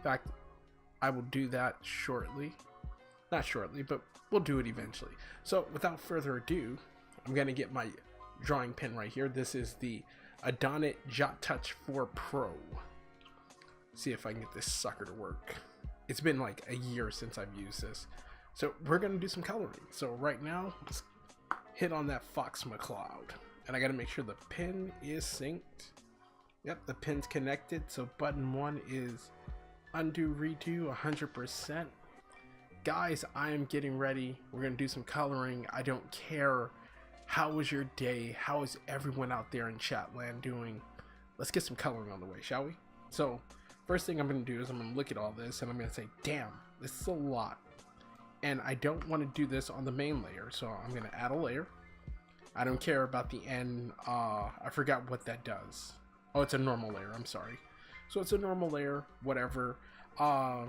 In fact, I will do that shortly. Not shortly, but we'll do it eventually. So without further ado, I'm going to get my drawing pen right here. This is the Adonit Jot Touch 4 Pro. See if I can get this sucker to work. It's been like a year since I've used this. So we're going to do some coloring. So right now, let's hit on that Fox McCloud. And I got to make sure the pen is synced. Yep, the pin's connected. So button 1 is undo, redo, 100%. Guys, I am getting ready. We're going to do some coloring. I don't care. How was your day? How is everyone out there in Chatland doing? Let's get some coloring on the way, shall we? So, first thing I'm going to do is I'm going to look at all this and I'm going to say, damn, this is a lot. And I don't want to do this on the main layer, so I'm going to add a layer. I don't care about the end. I forgot what that does. Oh, it's a normal layer. I'm sorry. So it's a normal layer, whatever. I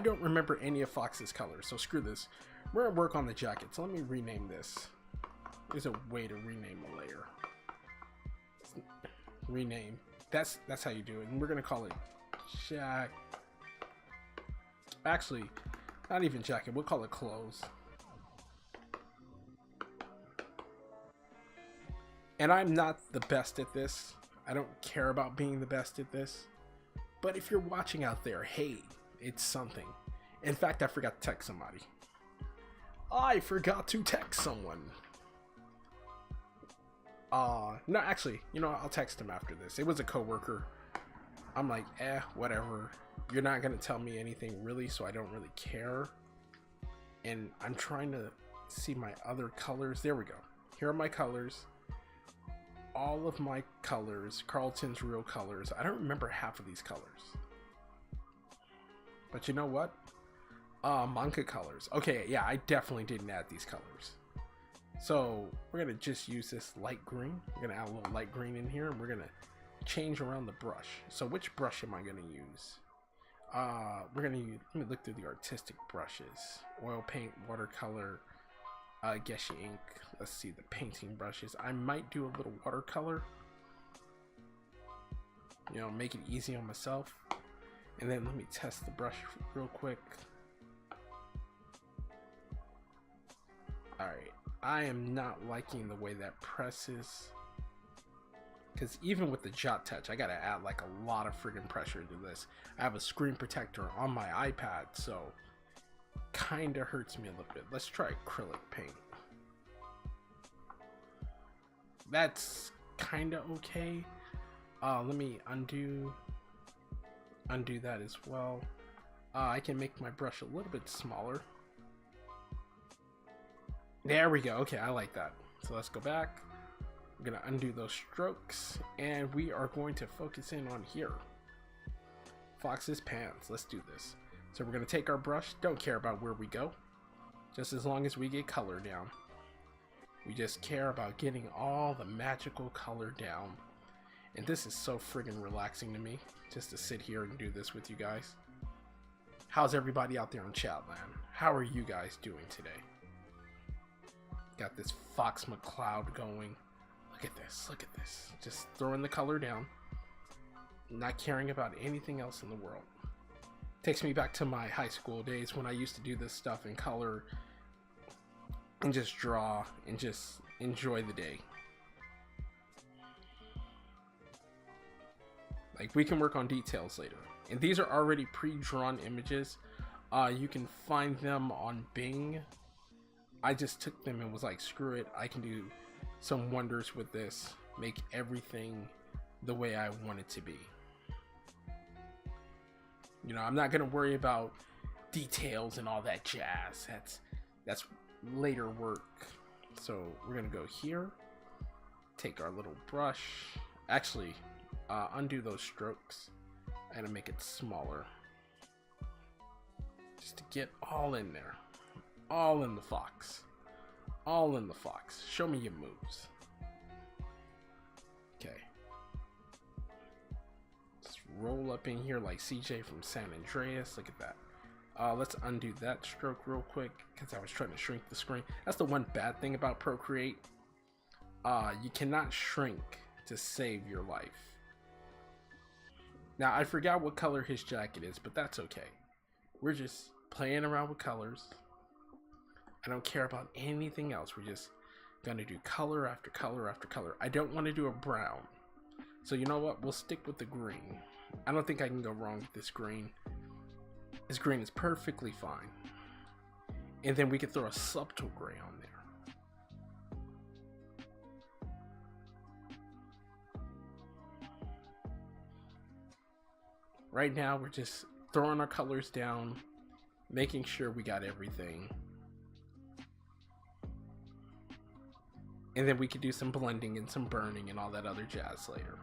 don't remember any of Fox's colors, so screw this. We're gonna work on the jacket, so let me rename this. There's a way to rename a layer. Rename. That's how you do it, and we're gonna call it jack. Actually, not even jacket. We'll call it clothes. And I'm not the best at this. I don't care about being the best at this. But if you're watching out there, hey, it's something. In fact, I forgot to text somebody. I forgot to text someone. No, actually, you know, I'll text him after this. It was a coworker. I'm like, whatever. You're not gonna tell me anything really, so I don't really care. And I'm trying to see my other colors. There we go. Here are my colors. All of my colors, Carlton's Real colors. I don't remember half of these colors. But you know what? Monka colors. Okay, yeah, I definitely didn't add these colors. So we're gonna just use this light green. We're gonna add a little light green in here, and we're gonna change around the brush. So which brush am I gonna use? We're gonna use, let me look through the artistic brushes. Oil paint, watercolor, Geshe ink. Let's see the painting brushes. I might do a little watercolor. You know, make it easy on myself. And then let me test the brush real quick. Alright, I am not liking the way that presses. Because even with the Jot Touch, I gotta add like a lot of friggin' pressure to this. I have a screen protector on my iPad, so kinda hurts me a little bit. Let's try acrylic paint. That's kinda okay. Let me undo that as well. I can make my brush a little bit smaller. There we go. Okay, I like that. So let's go back. I'm gonna undo those strokes, and we are going to focus in on here. Fox's pants. Let's do this. So we're gonna take our brush. Don't care about where we go, just as long as we get color down. We just care about getting all the magical color down. And this is so friggin' relaxing to me, just to sit here and do this with you guys. How's everybody out there in Chatland? How are you guys doing today? Got this Fox McCloud going. Look at this, look at this. Just throwing the color down. Not caring about anything else in the world. Takes me back to my high school days when I used to do this stuff in color and just draw and just enjoy the day. Like, we can work on details later. And these are already pre-drawn images. You can find them on Bing. I just took them and was like, screw it, I can do some wonders with this. Make everything the way I want it to be. You know, I'm not gonna worry about details and all that jazz. That's later work. So we're gonna go here, take our little brush. Actually, undo those strokes and make it smaller. Just to get all in there. All in the Fox. All in the Fox. Show me your moves. Okay. Just roll up in here like CJ from San Andreas. Look at that. Let's undo that stroke real quick because I was trying to shrink the screen. That's the one bad thing about Procreate. You cannot shrink to save your life. Now, I forgot what color his jacket is, but that's okay. We're just playing around with colors. I don't care about anything else. We're just gonna do color after color after color. I don't want to do a brown. So you know what? We'll stick with the green. I don't think I can go wrong with this green. This green is perfectly fine. And then we could throw a subtle gray on there. Right now, we're just throwing our colors down, making sure we got everything. And then we could do some blending and some burning and all that other jazz later.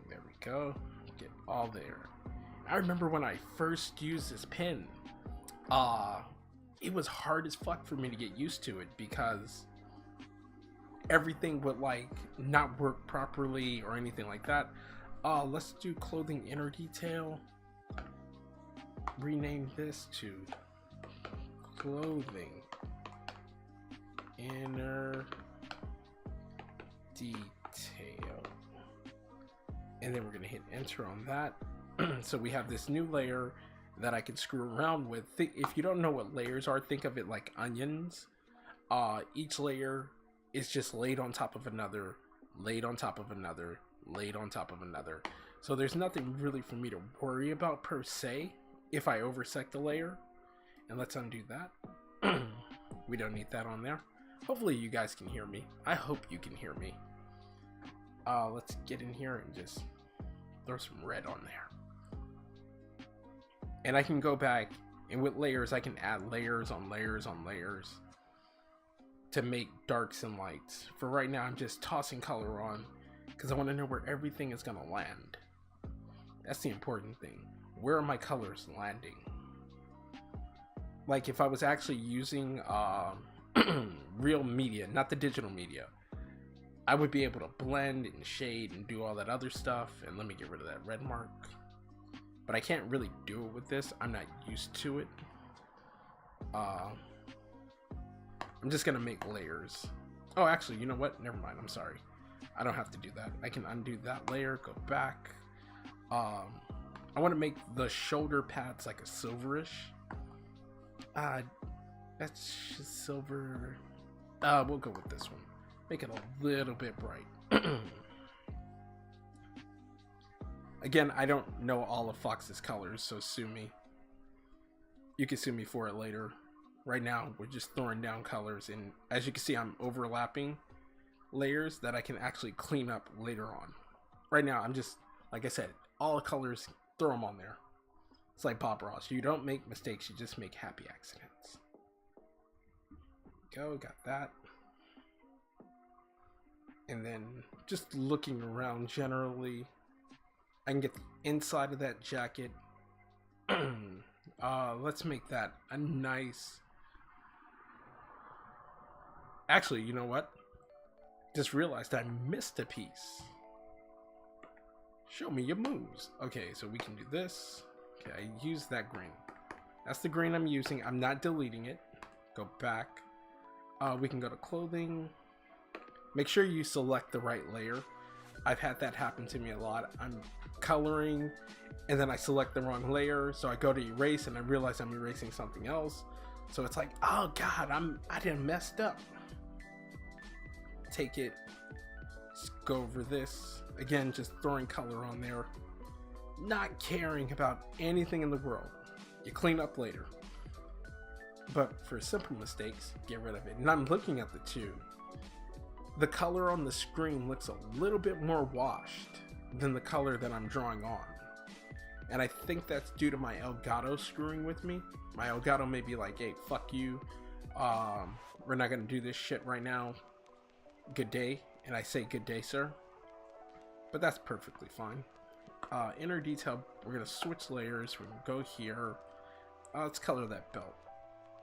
There we go. Get all there. I remember when I first used this pen, it was hard as fuck for me to get used to it because everything would like not work properly or anything like that. Let's do clothing inner detail. Rename this to clothing inner detail, and then we're gonna hit enter on that. So we have this new layer that I can screw around with. If you don't know what layers are, think of it like onions. Each layer is just laid on top of another, laid on top of another, laid on top of another. So there's nothing really for me to worry about per se if I oversect the layer. And let's undo that. We don't need that on there. Hopefully you guys can hear me. I hope you can hear me. Let's get in here and just throw some red on there. And I can go back, and with layers I can add layers on layers on layers to make darks and lights. For right now, I'm just tossing color on because I want to know where everything is going to land. That's the important thing. Where are my colors landing? Like if I was actually using real media, not the digital media, I would be able to blend and shade and do all that other stuff. And let me get rid of that red mark. But I can't really do it with this. I'm not used to it. I'm just gonna make layers. Oh, actually, you know what? Never mind. I'm sorry. I don't have to do that. I can undo that layer, go back. I want to make the shoulder pads like a silverish. That's just silver. We'll go with this one. Make it a little bit bright. Again, I don't know all of Fox's colors, so sue me. You can sue me for it later. Right now, we're just throwing down colors, and as you can see, I'm overlapping layers that I can actually clean up later on. Right now, I'm just, like I said, all the colors, throw them on there. It's like Bob Ross. You don't make mistakes, you just make happy accidents. Go, got that. And then just looking around generally, I can get the inside of that jacket. Let's make that a nice... Actually, you know what? Just realized I missed a piece. Show me your moves. Okay, so we can do this. Okay, I used that green. That's the green I'm using. I'm not deleting it. Go back. We can go to clothing. Make sure you select the right layer. I've had that happen to me a lot. I'm coloring and then I select the wrong layer, so I go to erase and I realize I'm erasing something else. So it's like, oh god, I done messed up. Take it, just go over this again, just throwing color on there, not caring about anything in the world. You clean up later, but for simple mistakes, get rid of it. And I'm looking at the two. The color on the screen looks a little bit more washed than the color that I'm drawing on. And I think that's due to my Elgato screwing with me. My Elgato may be like, hey, fuck you. We're not going to do this shit right now. Good day. And I say good day, sir. But that's perfectly fine. Inner detail, we're going to switch layers. We're going to go here. Let's color that belt.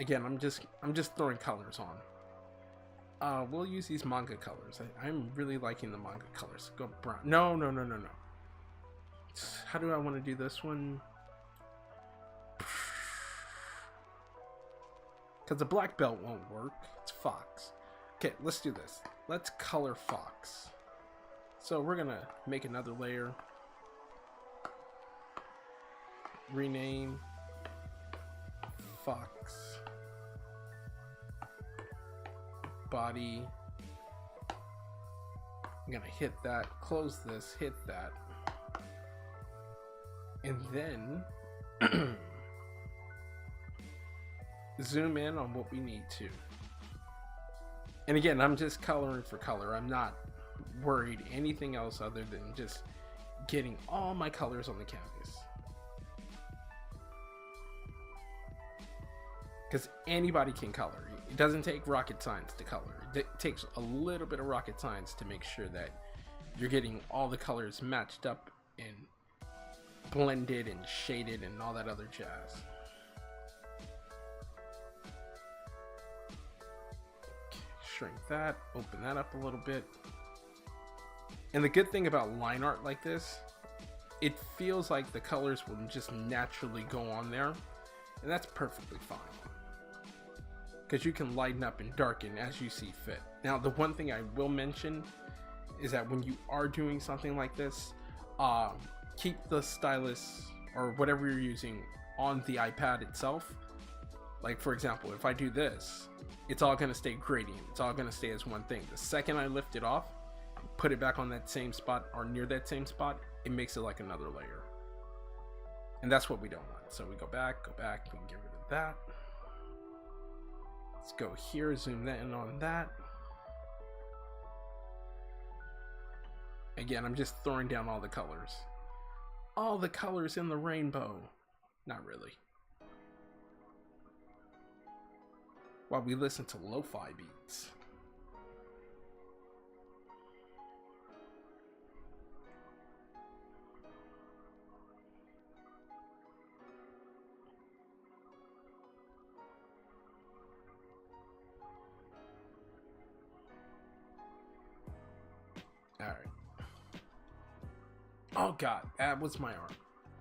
Again, I'm just throwing colors on. We'll use these manga colors. I'm really liking the manga colors. Go brown. No. How do I want to do this one? Because the black belt won't work. It's Fox. Okay, let's do this. Let's color fox. So we're gonna make another layer. Rename fox body. I'm gonna hit that, close this, hit that, and then zoom in on what we need to. And again, I'm just coloring for color. I'm not worried anything else other than just getting all my colors on the canvas. Because anybody can color. It doesn't take rocket science to color. It takes a little bit of rocket science to make sure that you're getting all the colors matched up and blended and shaded and all that other jazz. Shrink that, open that up a little bit. And the good thing about line art like this, it feels like the colors will just naturally go on there, and that's perfectly fine. Because you can lighten up and darken as you see fit. Now, the one thing I will mention is that when you are doing something like this, keep the stylus or whatever you're using on the iPad itself. Like, for example, if I do this, it's all going to stay gradient. It's all going to stay as one thing. The second I lift it off, put it back on that same spot or near that same spot, it makes it like another layer. And that's what we don't want. So we go back, we can get rid of that. Let's go here, zoom in on that. Again, I'm just throwing down all the colors. All the colors in the rainbow. Not really. While we listen to lo-fi beats. Alright. Oh god, that was my arm.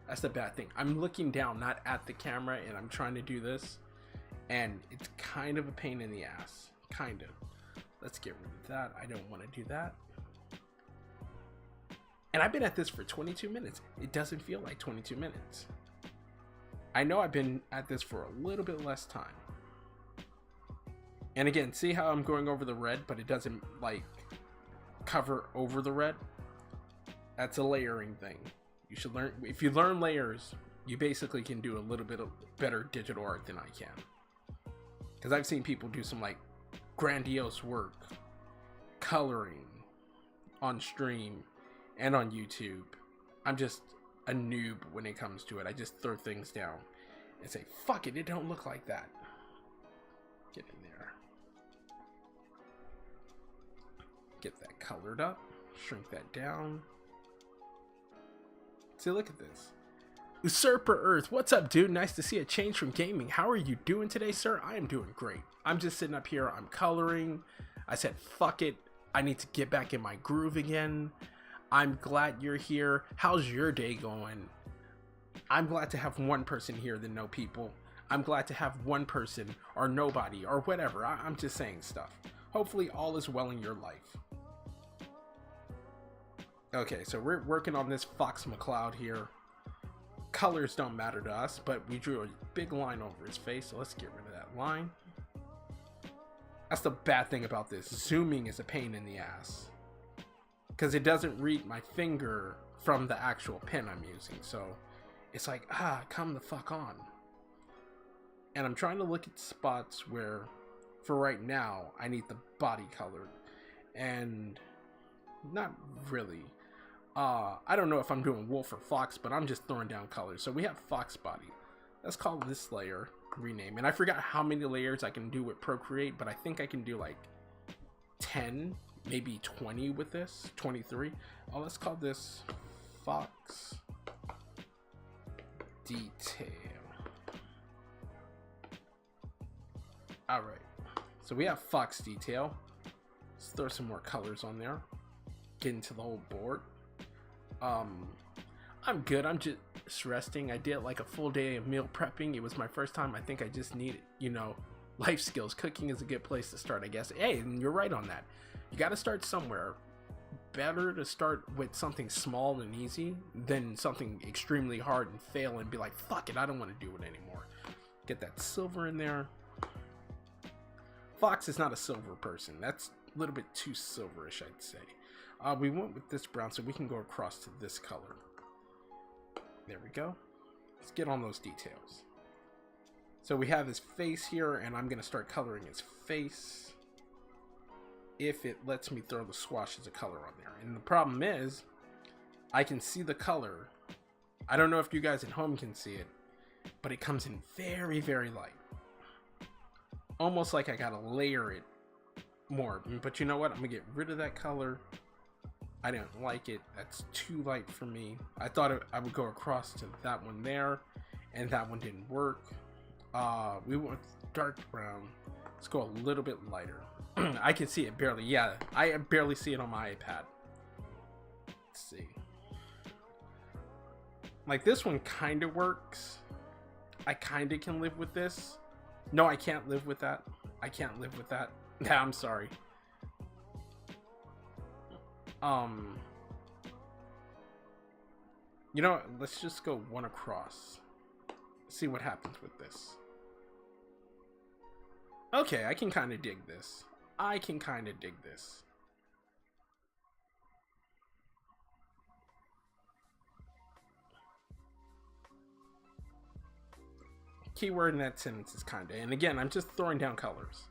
That's the bad thing. I'm looking down, not at the camera, and I'm trying to do this. And it's kind of a pain in the ass. Kind of. Let's get rid of that. I don't want to do that. And I've been at this for 22 minutes. It doesn't feel like 22 minutes. I know I've been at this for a little bit less time. And again, see how I'm going over the red, but it doesn't like cover over the red? That's a layering thing. You should learn. If you learn layers, you basically can do a little bit of better digital art than I can. Because I've seen people do some like grandiose work coloring on stream and on YouTube. I'm just a noob when it comes to it. I just throw things down and say, fuck it, it don't look like that. Get in there. Get that colored up. Shrink that down. See, look at this. Usurper Earth, what's up, dude? Nice to see a change from gaming. How are you doing today, sir? I am doing great. I'm just sitting up here. I'm coloring. I said, fuck it. I need to get back in my groove again. I'm glad you're here. How's your day going? I'm glad to have one person here than no people. I'm glad to have one person or nobody or whatever. I'm just saying stuff. Hopefully all is well in your life. Okay, so we're working on this Fox McCloud here. Colors don't matter to us, but we drew a big line over his face, so let's get rid of that line. That's the bad thing about this. Zooming is a pain in the ass. Because it doesn't read my finger from the actual pen I'm using, so it's like, come the fuck on. And I'm trying to look at spots where, for right now, I need the body colored. And not really. I don't know if I'm doing wolf or fox, but I'm just throwing down colors. So we have fox body. Let's call this layer rename. And I forgot how many layers I can do with Procreate, but I think I can do like 10, maybe 20 with this, 23. Oh, let's call this fox detail. All right, so we have fox detail. Let's throw some more colors on there. Get into the whole board. I'm good. I'm just resting. I did like a full day of meal prepping. It was my first time. I think I just needed, life skills. Cooking is a good place to start, I guess. Hey, and you're right on that. You got to start somewhere. Better to start with something small and easy than something extremely hard and fail and be like, fuck it, I don't want to do it anymore. Get that silver in there. Fox is not a silver person. That's a little bit too silverish, I'd say. We went with this brown, so we can go across to this color. There we go. Let's get on those details. So we have his face here, and I'm going to start coloring his face. If it lets me throw the swashes of color on there. And the problem is, I can see the color. I don't know if you guys at home can see it, but it comes in very, very light. Almost like I gotta layer it more. But you know what? I'm gonna get rid of that color. I didn't like it. That's too light for me. I thought I would go across to that one there, and that one didn't work. We went with dark brown. Let's go a little bit lighter. I can see it barely. Yeah, I barely see it on my iPad. Let's see. Like, this one kind of works. I kind of can live with this. No, I can't live with that. I can't live with that. Yeah, I'm sorry. You know, let's just go one across. See what happens with this. Okay, I can kind of dig this. I can kind of dig this. Keyword in that sentence is kind of. And again, I'm just throwing down colors.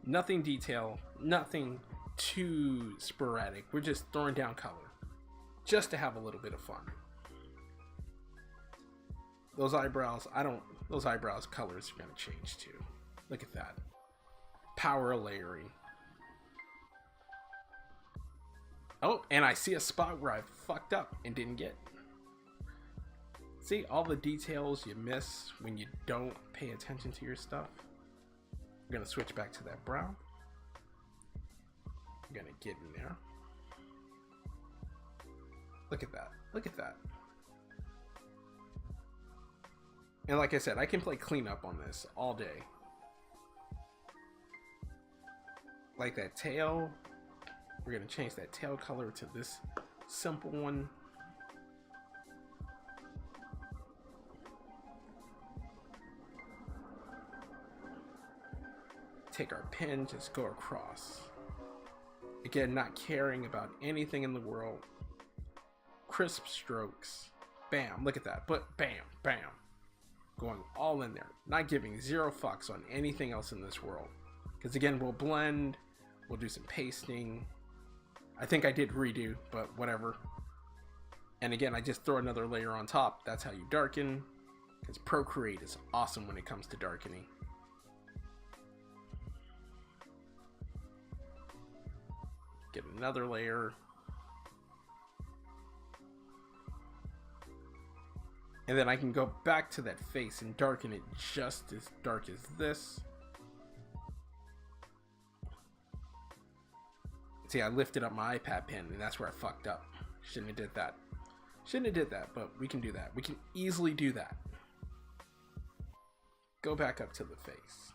Nothing detail. Nothing too sporadic. We're just throwing down color. Just to have a little bit of fun. Those eyebrows, those eyebrows colors are going to change too. Look at that. Power layering. Oh, and I see a spot where I fucked up and didn't get. See all the details you miss when you don't pay attention to your stuff. I'm gonna switch back to that brown. I'm gonna get in there. Look at that. Look at that. And like I said, I can play cleanup on this all day. Like that tail, we're gonna change that tail color to this simple one. Take our pen, just go across. Again, not caring about anything in the world. Crisp strokes. Bam, look at that. But bam, bam. Going all in there. Not giving zero fucks on anything else in this world. Because again, we'll blend. We'll do some pasting. I think I did redo, but whatever. And again, I just throw another layer on top. That's how you darken. Because Procreate is awesome when it comes to darkening. Get another layer. And then I can go back to that face and darken it just as dark as this. See, I lifted up my iPad pen and that's where I fucked up. Shouldn't have did that. Shouldn't have did that, but we can do that. We can easily do that. Go back up to the face.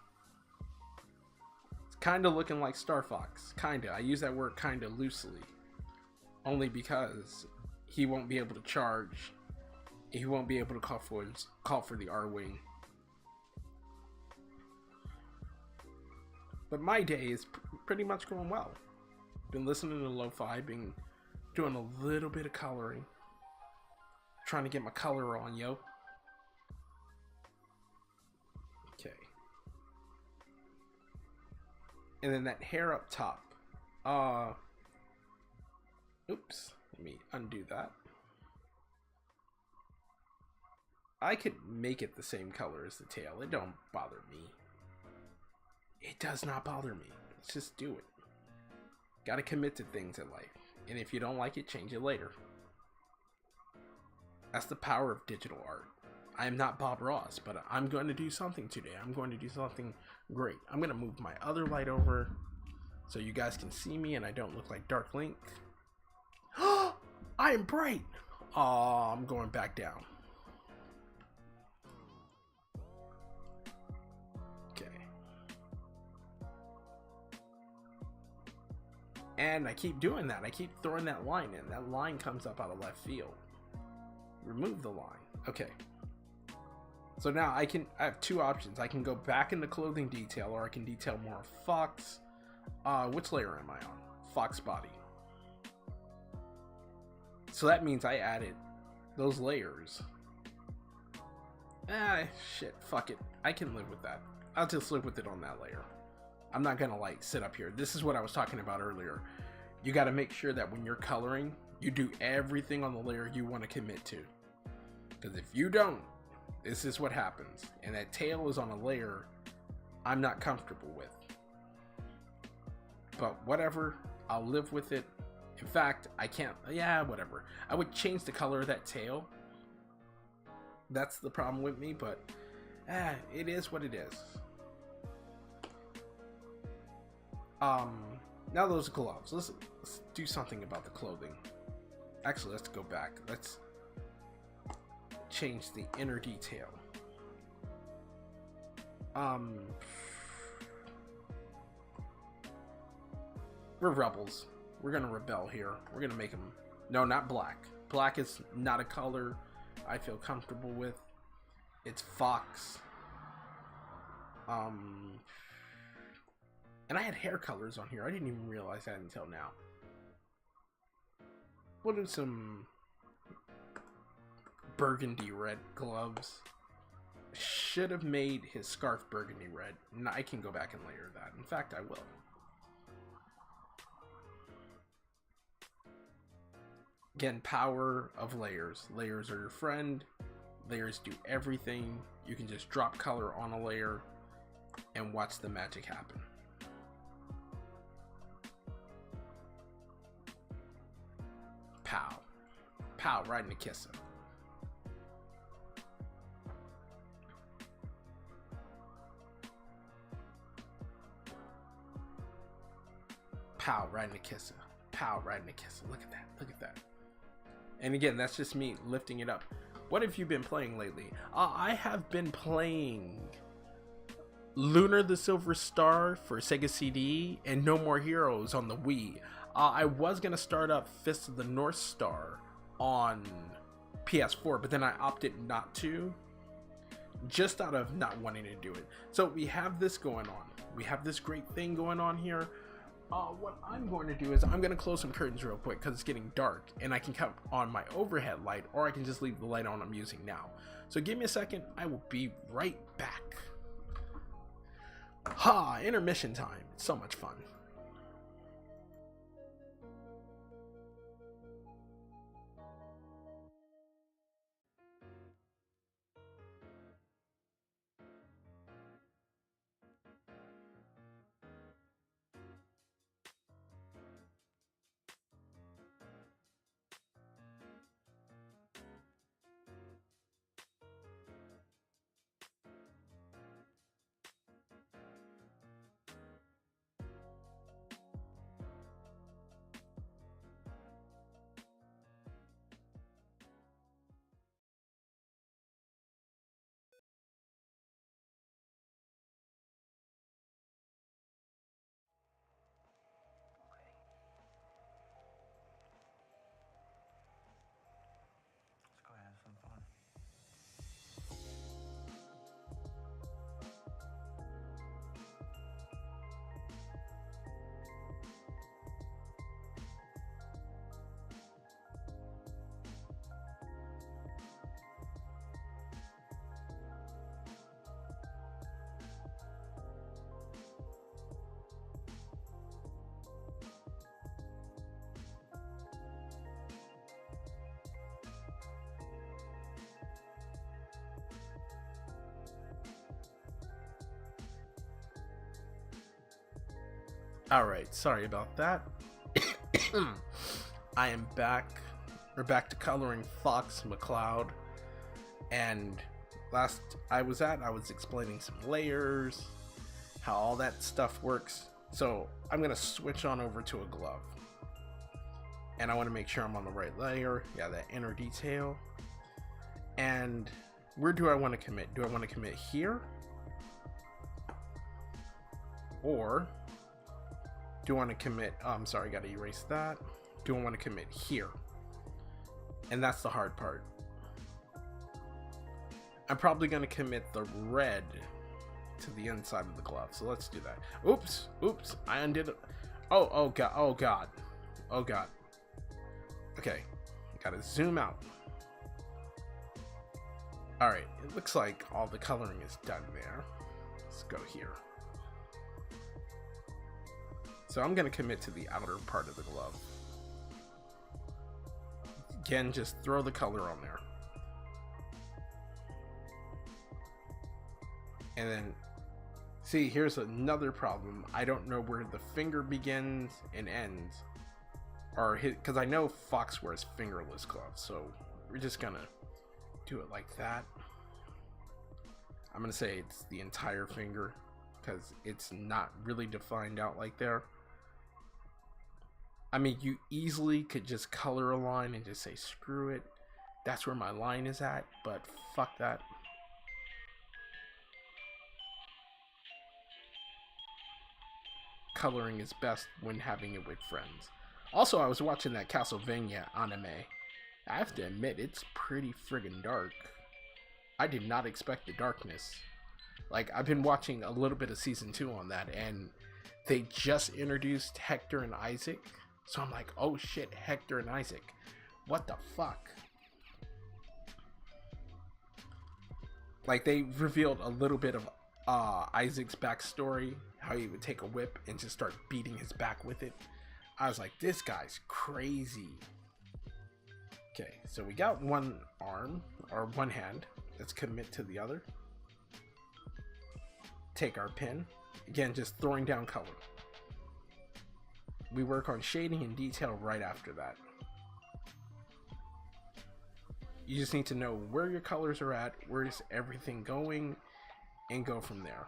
It's kind of looking like Star Fox. Kinda. I use that word kinda loosely. Only because he won't be able to charge. He won't be able to call for the R-Wing. But my day is pretty much going well. Been listening to lo-fi, been doing a little bit of coloring. Trying to get my color on, yo. Okay. And then that hair up top. Oops. Let me undo that. I could make it the same color as the tail. It don't bother me. It does not bother me. Let's just do it. Gotta commit to things in life. And if you don't like it, change it later. That's the power of digital art. I am not Bob Ross, but I'm going to do something today. I'm going to do something great. I'm going to move my other light over so you guys can see me and I don't look like Dark Link. I am bright! Aw, I'm going back down. Okay. And I keep doing that. I keep throwing that line in. That line comes up out of left field. Remove the line. Okay. So now I have two options. I can go back into clothing detail, or I can detail more Fox. Which layer am I on? Fox body. So that means I added those layers. Shit, fuck it. I can live with that. I'll just live with it on that layer. I'm not gonna like sit up here. This is what I was talking about earlier. You gotta make sure that when you're coloring, you do everything on the layer you want to commit to. Because if you don't, this is what happens. And that tail is on a layer I'm not comfortable with. But whatever, I'll live with it. In fact, I can't, yeah, whatever. I would change the color of that tail. That's the problem with me, but it is what it is. Now those gloves. Let's do something about the clothing. Actually, let's go back. Let's change the inner detail. We're rebels. We're gonna rebel here. We're gonna make them, no, not black. Black is not a color I feel comfortable with. It's Fox. And I had hair colors on here. I didn't even realize that until now. We'll do some burgundy red gloves. Should have made his scarf burgundy red. And I can go back and layer that. In fact, I will. Again, power of layers. Layers are your friend. Layers do everything. You can just drop color on a layer and watch the magic happen. Pow. Pow, right in the kisser. Pow, right in the kisser. Pow, right in the kisser. Look at that. Look at that. And again, that's just me lifting it up. What have you been playing lately? I have been playing Lunar the Silver Star for Sega CD and No More Heroes on the Wii. I was going to start up Fist of the North Star on PS4, but then I opted not to, just out of not wanting to do it. So we have this going on. We have this great thing going on here. What I'm going to do is I'm going to close some curtains real quick because it's getting dark, and I can cut on my overhead light, or I can just leave the light on I'm using now. So give me a second. I will be right back. Ha! Intermission time. It's so much fun. Let's go have some fun. Alright, sorry about that. I am back. We're back to coloring Fox McCloud. And last I was explaining some layers, how all that stuff works. So I'm going to switch on over to a glove. And I want to make sure I'm on the right layer. Yeah, that inner detail. And where do I want to commit? Do I want to commit here? Or Do I want to commit? Oh, I'm sorry, I gotta erase that. Do I want to commit here? And that's the hard part. I'm probably gonna commit the red to the inside of the glove. So let's do that. Oops, I undid it. Oh god, oh god, oh god. Okay, gotta zoom out. All right, it looks like all the coloring is done there. Let's go here. So I'm gonna commit to the outer part of the glove. Again, just throw the color on there. And then, see, here's another problem. I don't know where the finger begins and ends. Or because I know Fox wears fingerless gloves, so we're just gonna do it like that. I'm gonna say it's the entire finger because it's not really defined out like there. I mean, you easily could just color a line and just say screw it, that's where my line is at, but fuck that. Coloring is best when having it with friends. Also, I was watching that Castlevania anime. I have to admit, it's pretty friggin' dark. I did not expect the darkness. Like, I've been watching a little bit of season 2 on that, and they just introduced Hector and Isaac. So I'm like, oh shit, Hector and Isaac. What the fuck? Like, they revealed a little bit of Isaac's backstory, how he would take a whip and just start beating his back with it. I was like, this guy's crazy. Okay, so we got one arm, or one hand. Let's commit to the other. Take our pen. Again, just throwing down color. We work on shading and detail right after that. You just need to know where your colors are at, where is everything going, and go from there.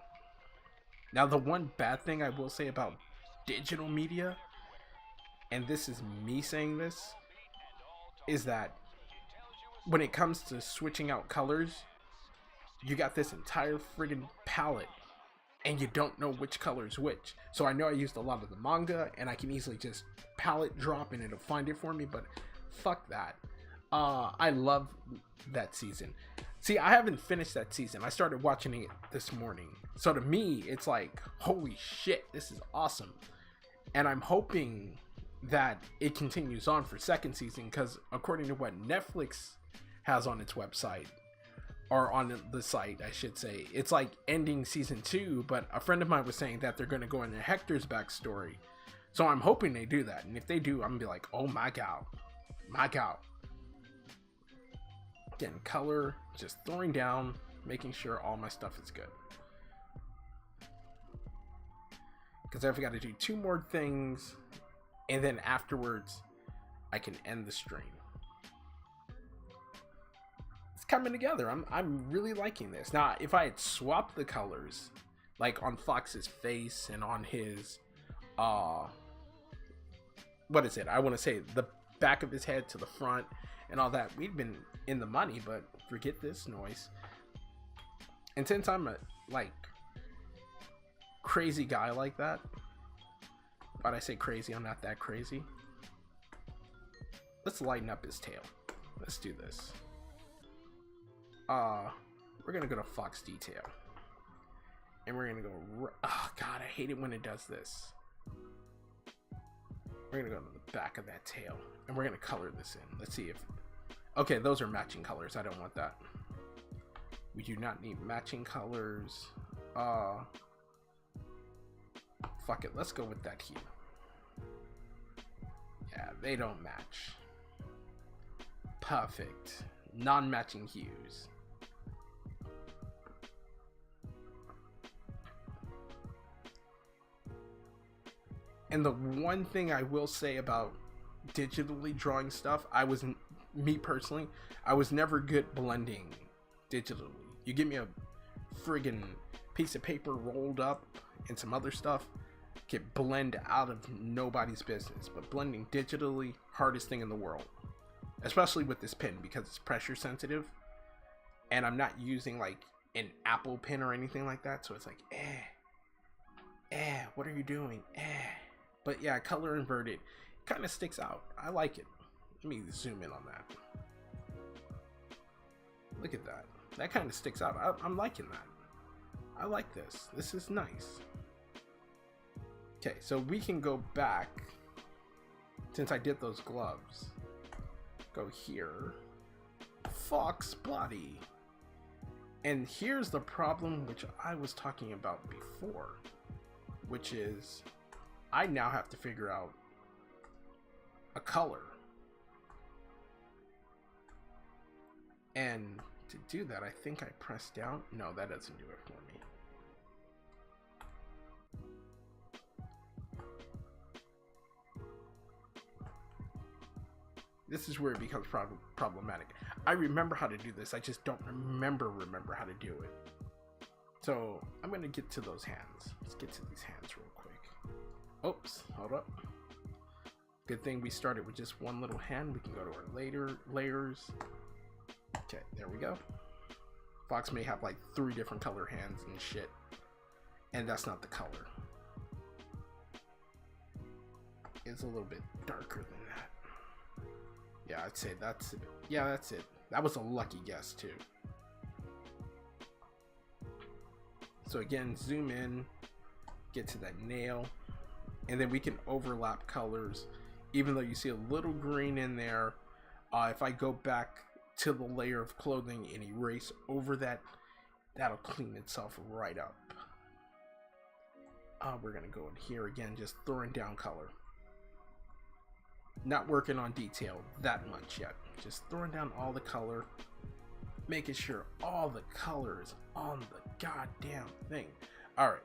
Now, the one bad thing I will say about digital media, and this is me saying this, is that when it comes to switching out colors, you got this entire friggin' palette and you don't know which color is which. So I know I used a lot of the manga and I can easily just palette drop and it'll find it for me, but fuck that. I love that season. See, I haven't finished that season. I started watching it this morning. So to me, it's like, holy shit, this is awesome. And I'm hoping that it continues on for second season, because according to what Netflix has on its website, or on the site I should say, it's like ending season 2, but a friend of mine was saying that they're going to go into Hector's backstory. So I'm hoping they do that, and if they do, I'm going to be like, oh my god, getting color, just throwing down, making sure all my stuff is good. Because I've got to do 2 more things, and then afterwards, I can end the stream. It's coming together. I'm really liking this. Now, if I had swapped the colors, like on Fox's face and on his, what is it? I want to say the back of his head to the front and all that, we'd been in the money, but forget this noise. And since I'm a, like, crazy guy like that, but I say crazy, I'm not that crazy. Let's lighten up his tail. Let's do this. We're gonna go to Fox Detail. And we're gonna go, oh god, I hate it when it does this. We're gonna go to the back of that tail. And we're gonna color this in. Let's see if, okay, those are matching colors. I don't want that. We do not need matching colors. Fuck it, let's go with that hue. Yeah, they don't match. Perfect. Non-matching hues. And the one thing I will say about digitally drawing stuff, me personally, I was never good blending digitally. You give me a friggin' piece of paper rolled up and some other stuff, get blend out of nobody's business. But blending digitally, hardest thing in the world. Especially with this pen, because it's pressure sensitive. And I'm not using like an Apple pen or anything like that. So it's like, what are you doing? But yeah, color inverted kind of sticks out. I like it. Let me zoom in on that. Look at that. That kind of sticks out. I'm liking that. I like this. This is nice. Okay, so we can go back. Since I did those gloves. Go here. Fox body. And here's the problem which I was talking about before. Which is, I now have to figure out a color. And to do that, I think I press down. No, that doesn't do it for me. This is where it becomes problematic. I remember how to do this. I just don't remember how to do it. So I'm going to get to those hands. Let's get to these hands real quick. Oops, hold up. Good thing we started with just one little hand. We can go to our later layers. Okay, there we go. Fox may have like 3 different color hands and shit. And that's not the color. It's a little bit darker than that. Yeah, I'd say that's it. Yeah, that's it. That was a lucky guess too. So again, zoom in, get to that nail, and then we can overlap colors. Even though you see a little green in there, if I go back to the layer of clothing and erase over that, that'll clean itself right up. We're gonna go in here again, just throwing down color. Not working on detail that much yet. Just throwing down all the color, making sure all the color is on the goddamn thing. All right.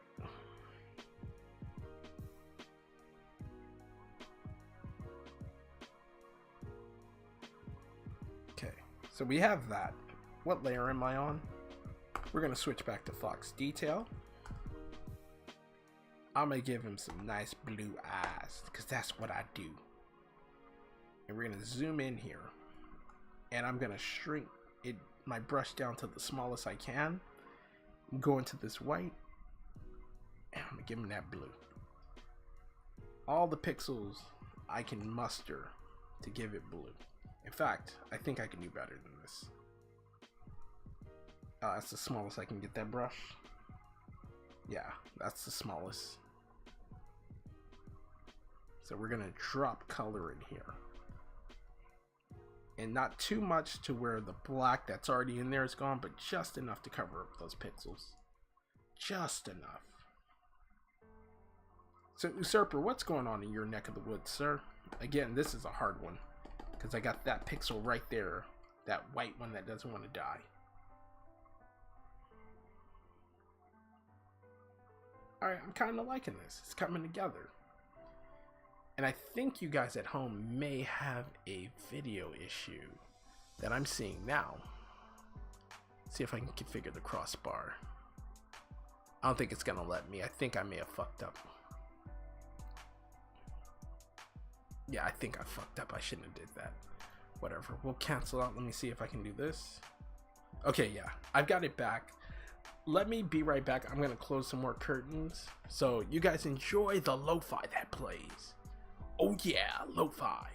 Okay, so we have that. What layer am I on? We're gonna switch back to Fox Detail. I'm gonna give him some nice blue eyes, because that's what I do. And we're gonna zoom in here, and I'm gonna shrink it, my brush down to the smallest I can. Go into this white, and I'm gonna give him that blue. All the pixels I can muster to give it blue. In fact, I think I can do better than this. That's the smallest I can get that brush. Yeah, that's the smallest. So we're gonna drop color in here. And not too much to where the black that's already in there is gone, but just enough to cover up those pixels. Just enough. So Usurper, what's going on in your neck of the woods, sir? Again, this is a hard one, because I got that pixel right there, that white one that doesn't want to die. Alright, I'm kind of liking this. It's coming together. And I think you guys at home may have a video issue that I'm seeing now. See if I can configure the crossbar. I don't think it's gonna let me. I think I may have fucked up. Yeah, I think I fucked up. I shouldn't have did that. Whatever. We'll cancel out. Let me see if I can do this. Okay, yeah. I've got it back. Let me be right back. I'm gonna close some more curtains. So you guys enjoy the lo-fi that plays. Oh yeah, lo-fi.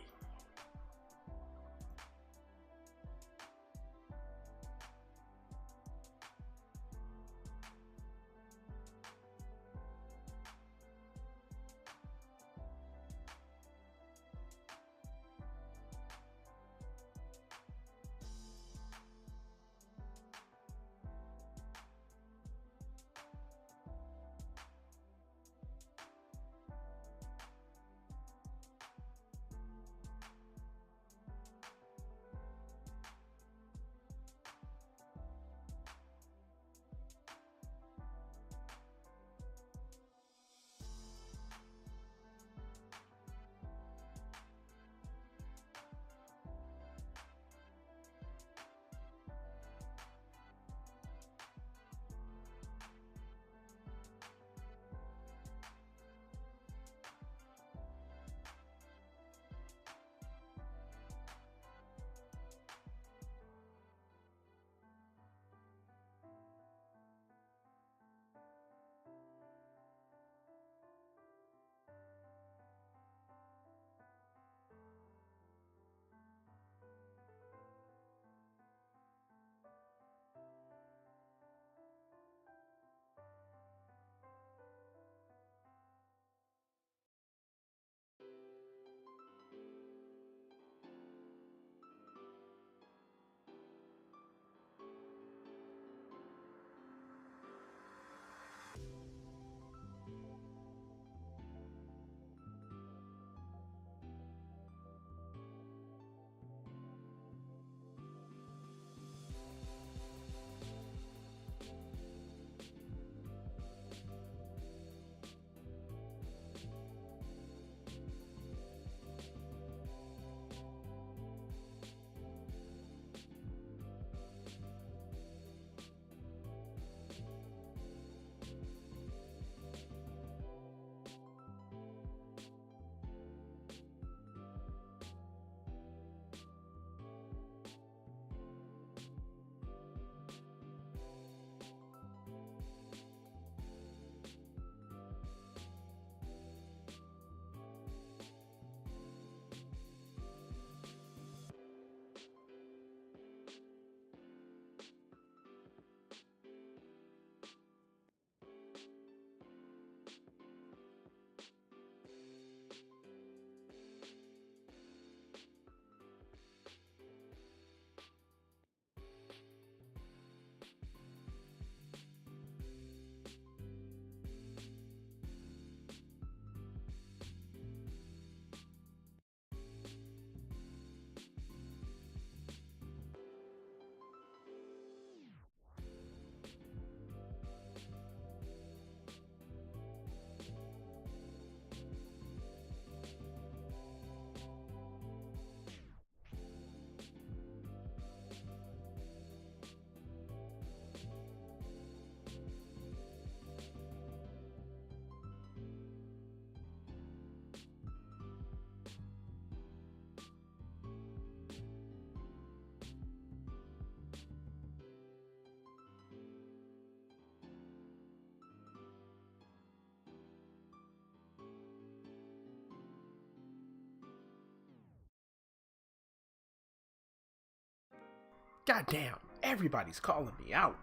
Goddamn, everybody's calling me out.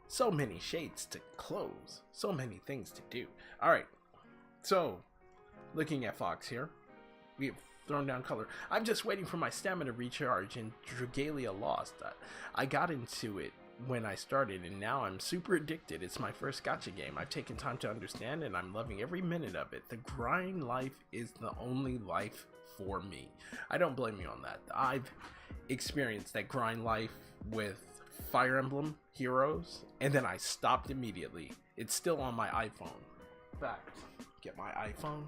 So many shades to close. So many things to do. Alright, so, looking at Fox here. We've thrown down color. I'm just waiting for my stamina recharge in Dragalia Lost. I got into it when I started, and now I'm super addicted. It's my first gacha game. I've taken time to understand, and I'm loving every minute of it. The grind life is the only life for me. I don't blame you on that. I've experienced that grind life with Fire Emblem Heroes, and then I stopped immediately. It's still on my iPhone. In fact, get my iPhone,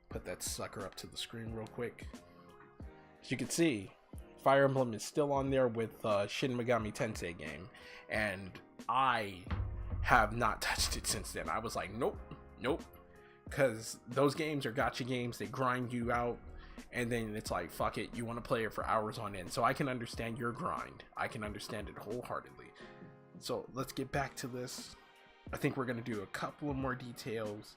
put that sucker up to the screen real quick. As you can see, Fire Emblem is still on there with Shin Megami Tensei game, and I have not touched it since then. I was like, nope, because those games are gacha games. They grind you out, and then it's like, fuck it, you want to play it for hours on end. So I can understand your grind. I can understand it wholeheartedly. So let's get back to this. I think we're going to do a couple of more details,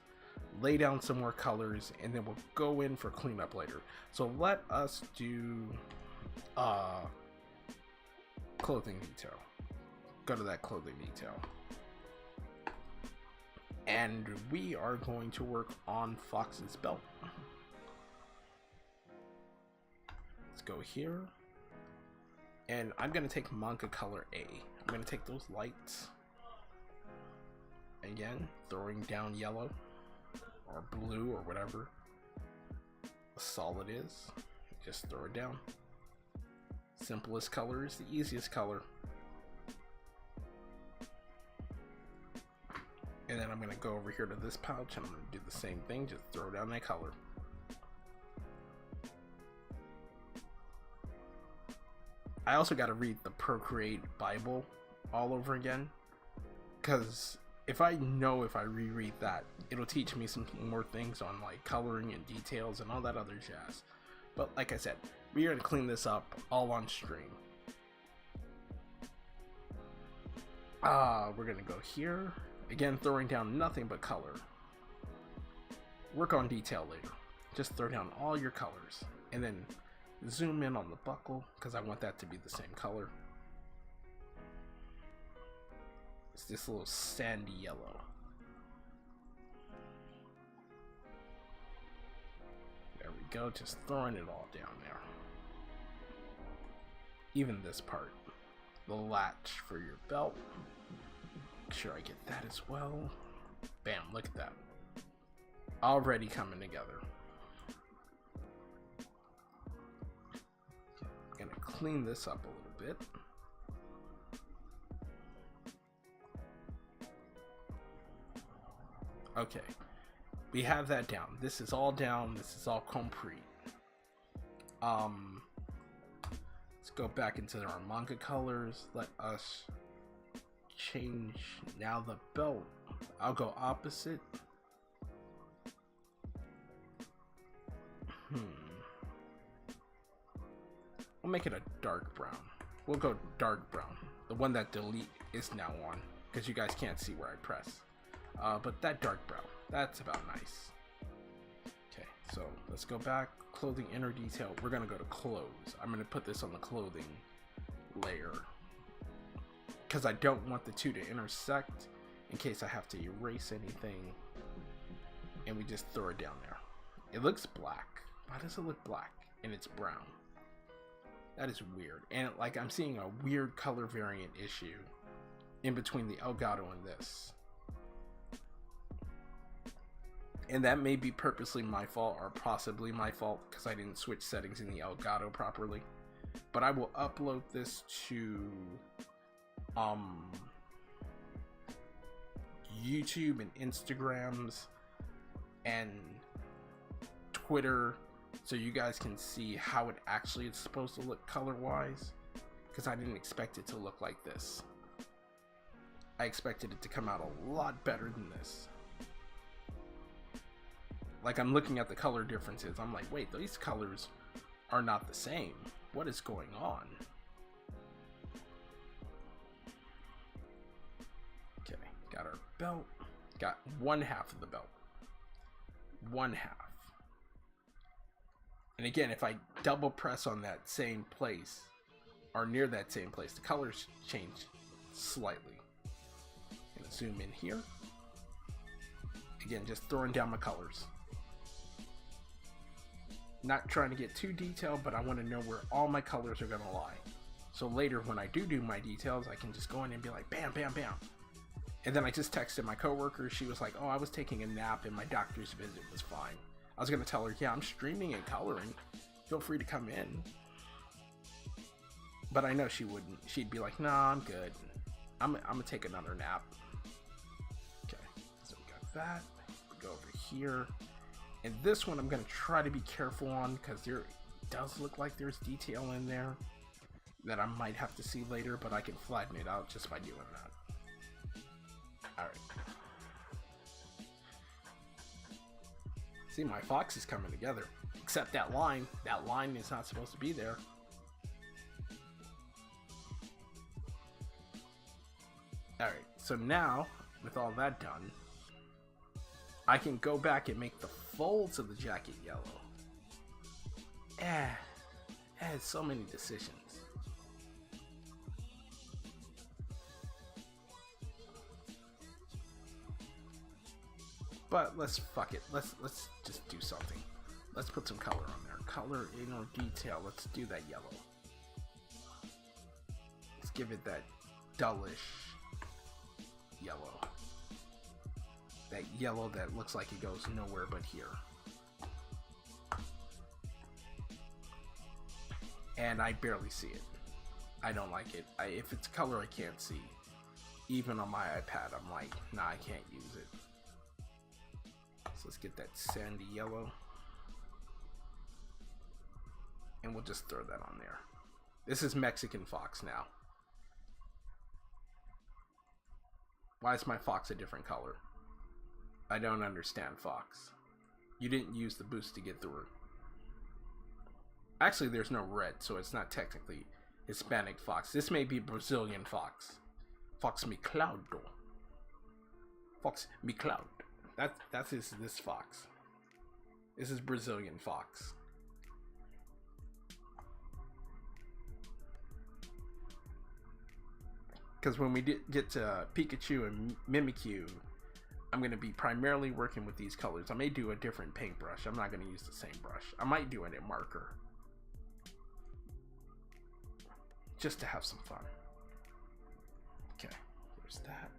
lay down some more colors, and then we'll go in for cleanup later. So let us do clothing detail. Go to that clothing detail. And we are going to work on Fox's belt. Let's go here. And I'm going to take manga color A. I'm going to take those lights. Again, throwing down yellow or blue or whatever solid is. Just throw it down. Simplest color is the easiest color. And then I'm going to go over here to this pouch and I'm going to do the same thing. Just throw down that color. I also got to read the Procreate Bible all over again, because if I reread that, it'll teach me some more things on like coloring and details and all that other jazz. But like I said, we're going to clean this up all on stream. We're going to go here. Again, throwing down nothing but color. Work on detail later. Just throw down all your colors. And then zoom in on the buckle, because I want that to be the same color. It's this little sandy yellow. There we go, just throwing it all down there. Even this part. The latch for your belt. Make sure I get that as well. Bam, look at that. Already coming together. I'm gonna clean this up a little bit. Okay, we have that down. This is all down. This is all complete. Let's go back into our manga colors. Let us change now the belt. I'll go opposite. We'll make it a dark brown. We'll go dark brown. The one that delete is now on, because you guys can't see where I press. But that dark brown, that's about nice. Okay, so let's go back. Clothing inner detail. We're gonna go to clothes. I'm gonna put this on the clothing layer, because I don't want the two to intersect in case I have to erase anything. And we just throw it down there. It looks black. Why does it look black? And it's brown. That is weird. And like, I'm seeing a weird color variant issue in between the Elgato and this. And that may be purposely my fault, or possibly my fault, because I didn't switch settings in the Elgato properly. But I will upload this to YouTube and Instagrams and Twitter, so you guys can see how it actually is supposed to look color wise, because I didn't expect it to look like this. I expected it to come out a lot better than this. Like, I'm looking at the color differences, I'm like, wait, these colors are not the same. What is going on? Okay, got our belt. Got one half of the belt. One half. And again, if I double press on that same place, are near that same place. The colors change slightly. I'm gonna zoom in here. Again, just throwing down my colors. Not trying to get too detailed, but I want to know where all my colors are gonna lie. So later when I do my details, I can just go in and be like, bam, bam, bam. And then I just texted my coworker. She was like, oh, I was taking a nap and my doctor's visit was fine. I was gonna tell her, yeah, I'm streaming and coloring. Feel free to come in. But I know she wouldn't. She'd be like, nah, I'm good. I'm gonna take another nap. Okay, so we got that. We go over here. And this one I'm gonna try to be careful on because there does look like there's detail in there that I might have to see later, but I can flatten it out just by doing that. Alright. See, my fox is coming together. Except that line is not supposed to be there. Alright, so now, with all that done, I can go back and make the folds of the jacket yellow. So many decisions. But fuck it. Let's just do something. Let's put some color on there. Color in or detail. Let's do that yellow. Let's give it that dullish yellow. That yellow that looks like it goes nowhere but here. And I barely see it. I don't like it. If it's color I can't see, even on my iPad, I'm like, nah, I can't use it. So let's get that sandy yellow. And we'll just throw that on there. This is Mexican fox now. Why is my fox a different color? I don't understand, fox. You didn't use the boost to get through. Actually, there's no red, so it's not technically Hispanic fox. This may be Brazilian fox. Fox me cloud. Fox me cloud. That's this fox. This is Brazilian fox. Because when we get to Pikachu and Mimikyu, I'm going to be primarily working with these colors. I may do a different paintbrush. I'm not going to use the same brush. I might do it in marker. Just to have some fun. Okay, there's that.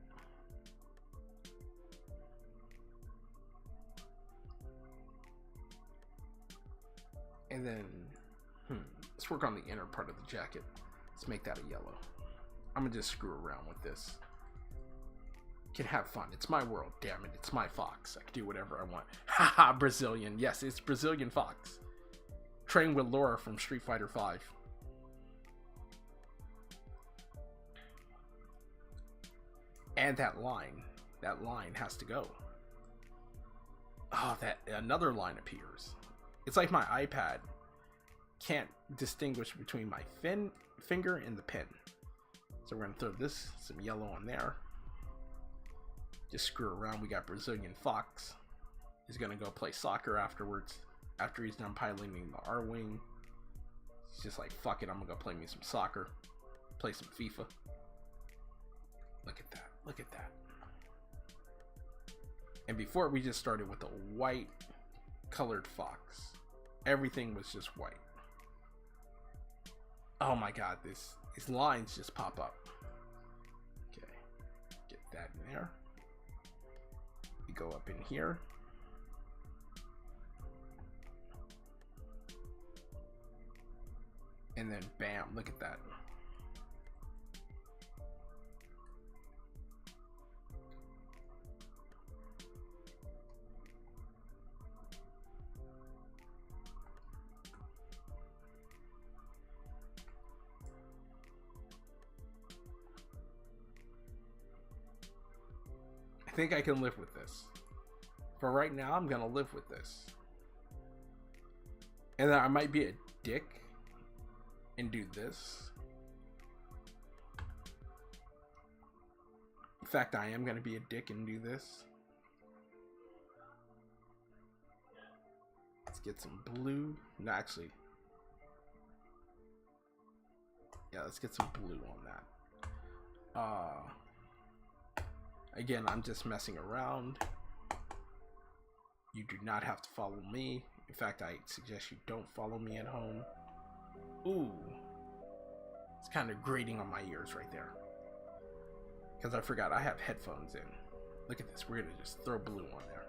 And then, let's work on the inner part of the jacket. Let's make that a yellow. I'm gonna just screw around with this. Can have fun. It's my world, damn it. It's my fox. I can do whatever I want. Haha, Brazilian. Yes, it's Brazilian fox. Train with Laura from Street Fighter V. And that line has to go. Oh, that another line appears. It's like my iPad can't distinguish between my finger and the pen. So we're gonna throw some yellow on there. Just screw around. We got Brazilian fox. He's gonna go play soccer afterwards. After he's done piloting the R-Wing. He's just like, fuck it, I'm gonna go play me some soccer. Play some FIFA. Look at that. Look at that. And before we just started with a white colored fox. Everything was just white. Oh my god, these lines just pop up. Okay. Get that in there. We go up in here. And then bam, look at that. I think I can live with this. For right now, I'm gonna live with this. And then I might be a dick and do this. In fact, I am gonna be a dick and do this. Let's get some blue. No, actually. Yeah, let's get some blue on that. Again, I'm just messing around. You do not have to follow me. In fact, I suggest you don't follow me at home. Ooh. It's kind of grating on my ears right there. Because I forgot I have headphones in. Look at this. We're going to just throw blue on there.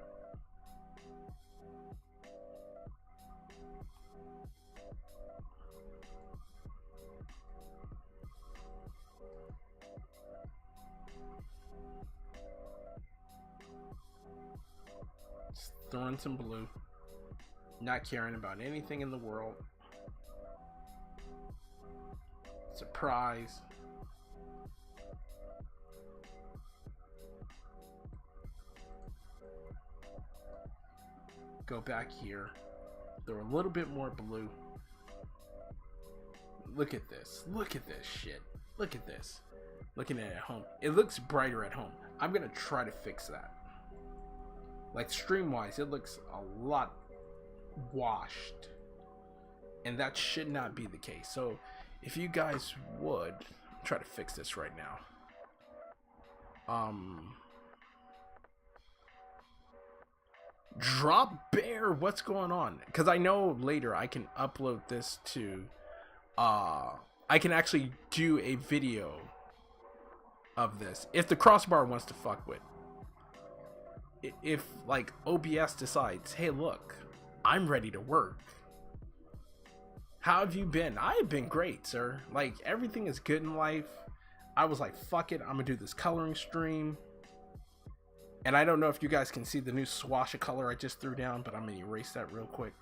Just throwing some blue. Not caring about anything in the world. Surprise. Go back here. Throw a little bit more blue. Look at this. Look at this shit. Look at this. Looking at it at home. It looks brighter at home. I'm gonna try to fix that. Like stream wise, it looks a lot washed. And that should not be the case. So if you guys would try to fix this right now. Drop Bear, what's going on? Because I know later I can upload this to I can actually do a video of this if the crossbar wants to fuck with. If like OBS decides, hey look, I'm ready to work. How have you been? I have been great, sir. Like everything is good in life. I was like, fuck it, I'm gonna do this coloring stream. And I don't know if you guys can see the new swatch of color I just threw down, but I'm gonna erase that real quick.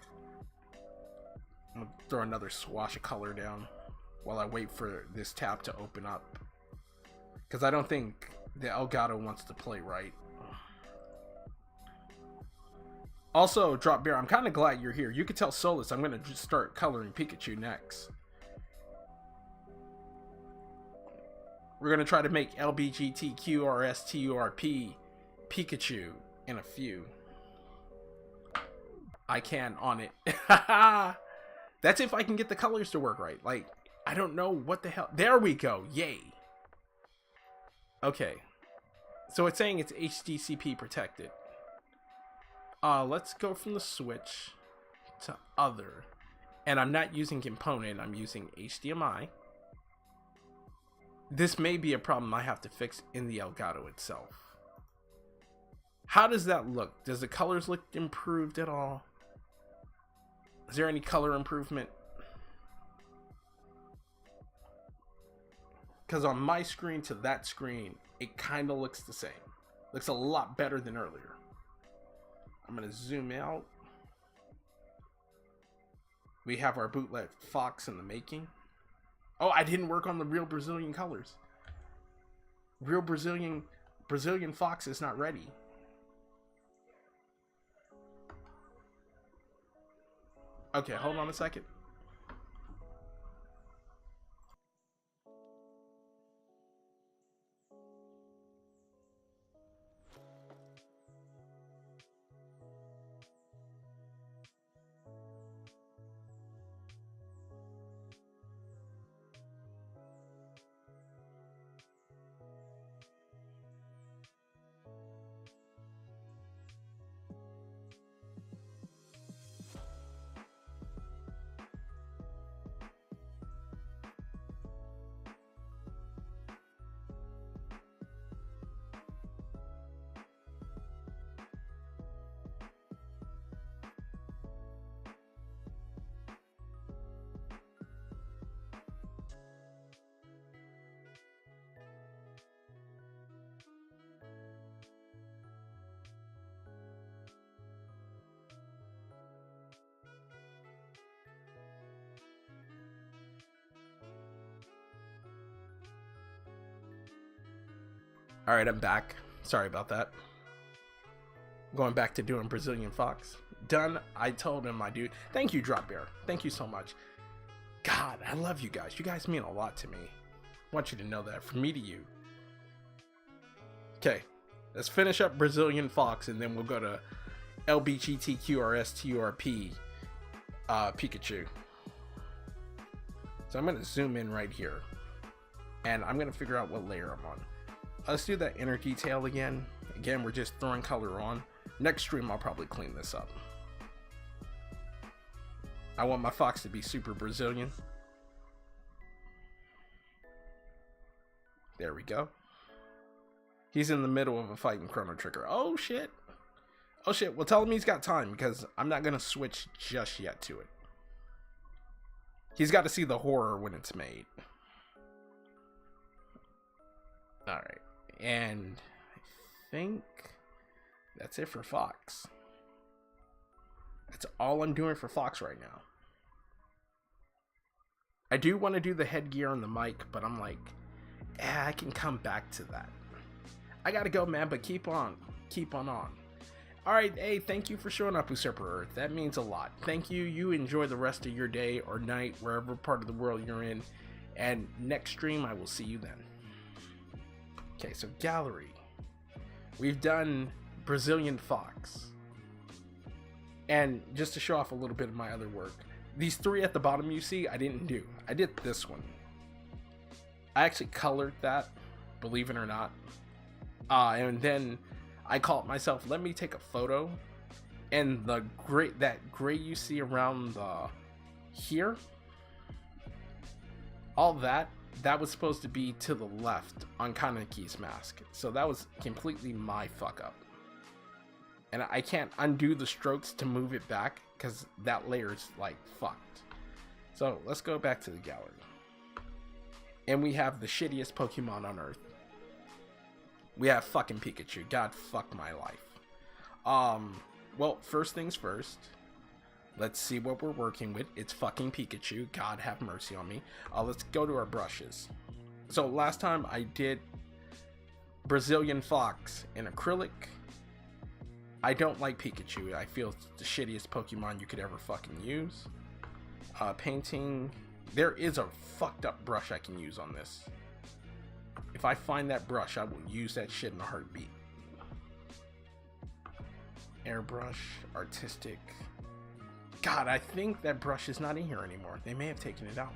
I'm gonna throw another swatch of color down while I wait for this tab to open up. Because I don't think the Elgato wants to play right. Also, Drop Bear, I'm kind of glad you're here. You could tell Solus I'm gonna just start coloring Pikachu next. We're gonna try to make LBGTQRSTURP Pikachu in a few. I can on it. That's if I can get the colors to work right. Like, I don't know what the hell. There we go. Yay. Okay. So it's saying it's HDCP protected. Let's go from the Switch to other. And I'm not using component. I'm using HDMI. This may be a problem I have to fix in the Elgato itself. How does that look? Does the colors look improved at all? Is there any color improvement? Because on my screen to that screen, it kind of looks the same. Looks a lot better than earlier. I'm going to zoom out. We have our bootleg Fox in the making. Oh, I didn't work on the real Brazilian colors. Real Brazilian Fox is not ready. Okay, hold on a second. Alright, I'm back. Sorry about that. Going back to doing Brazilian Fox. Done. I told him, my dude. Thank you, Drop Bear. Thank you so much. God, I love you guys. You guys mean a lot to me. I want you to know that. From me to you. Okay. Let's finish up Brazilian Fox and then we'll go to LBGTQRSTURP Pikachu. So I'm going to zoom in right here. and I'm gonna figure out what layer I'm on. Let's do that inner detail again. Again, we're just throwing color on. Next stream, I'll probably clean this up. I want my fox to be super Brazilian. There we go. He's in the middle of a fight in Chrono Trigger. Oh shit. Oh shit. Well, tell him he's got time because I'm not gonna switch just yet to it. He's got to see the horror when it's made. Alright. And I think that's it for Fox. That's all I'm doing for Fox right now. I do want to do the headgear on the mic, but I'm like, I can come back to that. I gotta go, man, but keep on on. Alright, hey, thank you for showing up, Usurper Earth. That means a lot. Thank you. You enjoy the rest of your day or night, wherever part of the world you're in. And next stream, I will see you then. Okay, so gallery. We've done Brazilian Fox. And just to show off a little bit of my other work, these three at the bottom you see, I didn't do. I did this one. I actually colored that, believe it or not. And then I caught myself, let me take a photo. And that gray you see around the here, all that was supposed to be to the left on Kaneki's mask. So that was completely my fuck up. And I can't undo the strokes to move it back because that layer is like fucked. So let's go back to the gallery. And we have the shittiest Pokemon on Earth. We have fucking Pikachu. God fuck my life. Well, first things first. Let's see what we're working with. It's fucking Pikachu. God have mercy on me. Let's go to our brushes. So last time I did Brazilian Fox in acrylic. I don't like Pikachu. I feel it's the shittiest Pokemon you could ever fucking use. Painting. There is a fucked up brush I can use on this. If I find that brush, I will use that shit in a heartbeat. Airbrush, artistic. God, I think that brush is not in here anymore. They may have taken it out.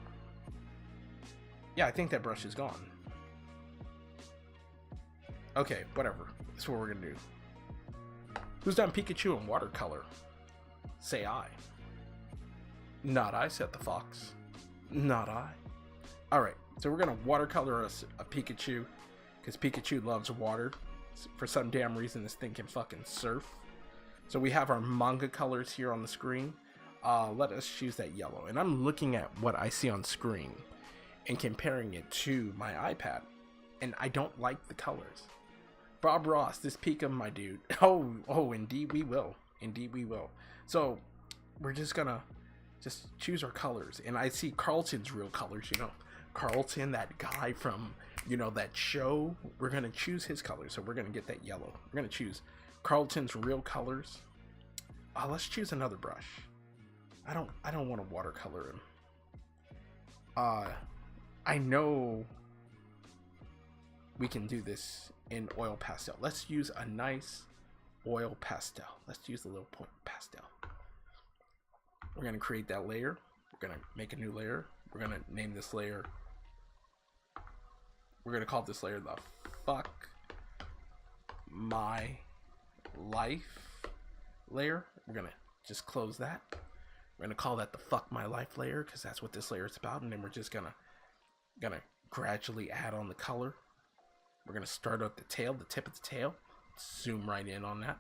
Yeah, I think that brush is gone. Okay, whatever. That's what we're gonna do. Who's done Pikachu in watercolor? Say I. Not I, said the fox. Not I. Alright, so we're gonna watercolor us a Pikachu, because Pikachu loves water. For some damn reason, this thing can fucking surf. So we have our manga colors here on the screen. Let us choose that yellow. And I'm looking at what I see on screen and comparing it to my iPad. And I don't like the colors. Bob Ross, this Pika, my dude. Oh, indeed we will. Indeed we will. So we're just gonna choose our colors. And I see Carlton's real colors, you know. Carlton, that guy from, you know, that show. We're gonna choose his colors. So we're gonna get that yellow. We're gonna choose Carlton's real colors. Let's choose another brush. I don't want to watercolor him. I know we can do this in oil pastel. Let's use a nice oil pastel. Let's use the little point pastel. We're gonna create that layer. We're gonna make a new layer. We're gonna name this layer. We're gonna call this layer the Fuck My Life layer. We're gonna just close that. We're gonna call that the Fuck My Life layer because that's what this layer is about. And then we're just gonna gradually add on the color. We're gonna start at the tail, the tip of the tail. Zoom right in on that.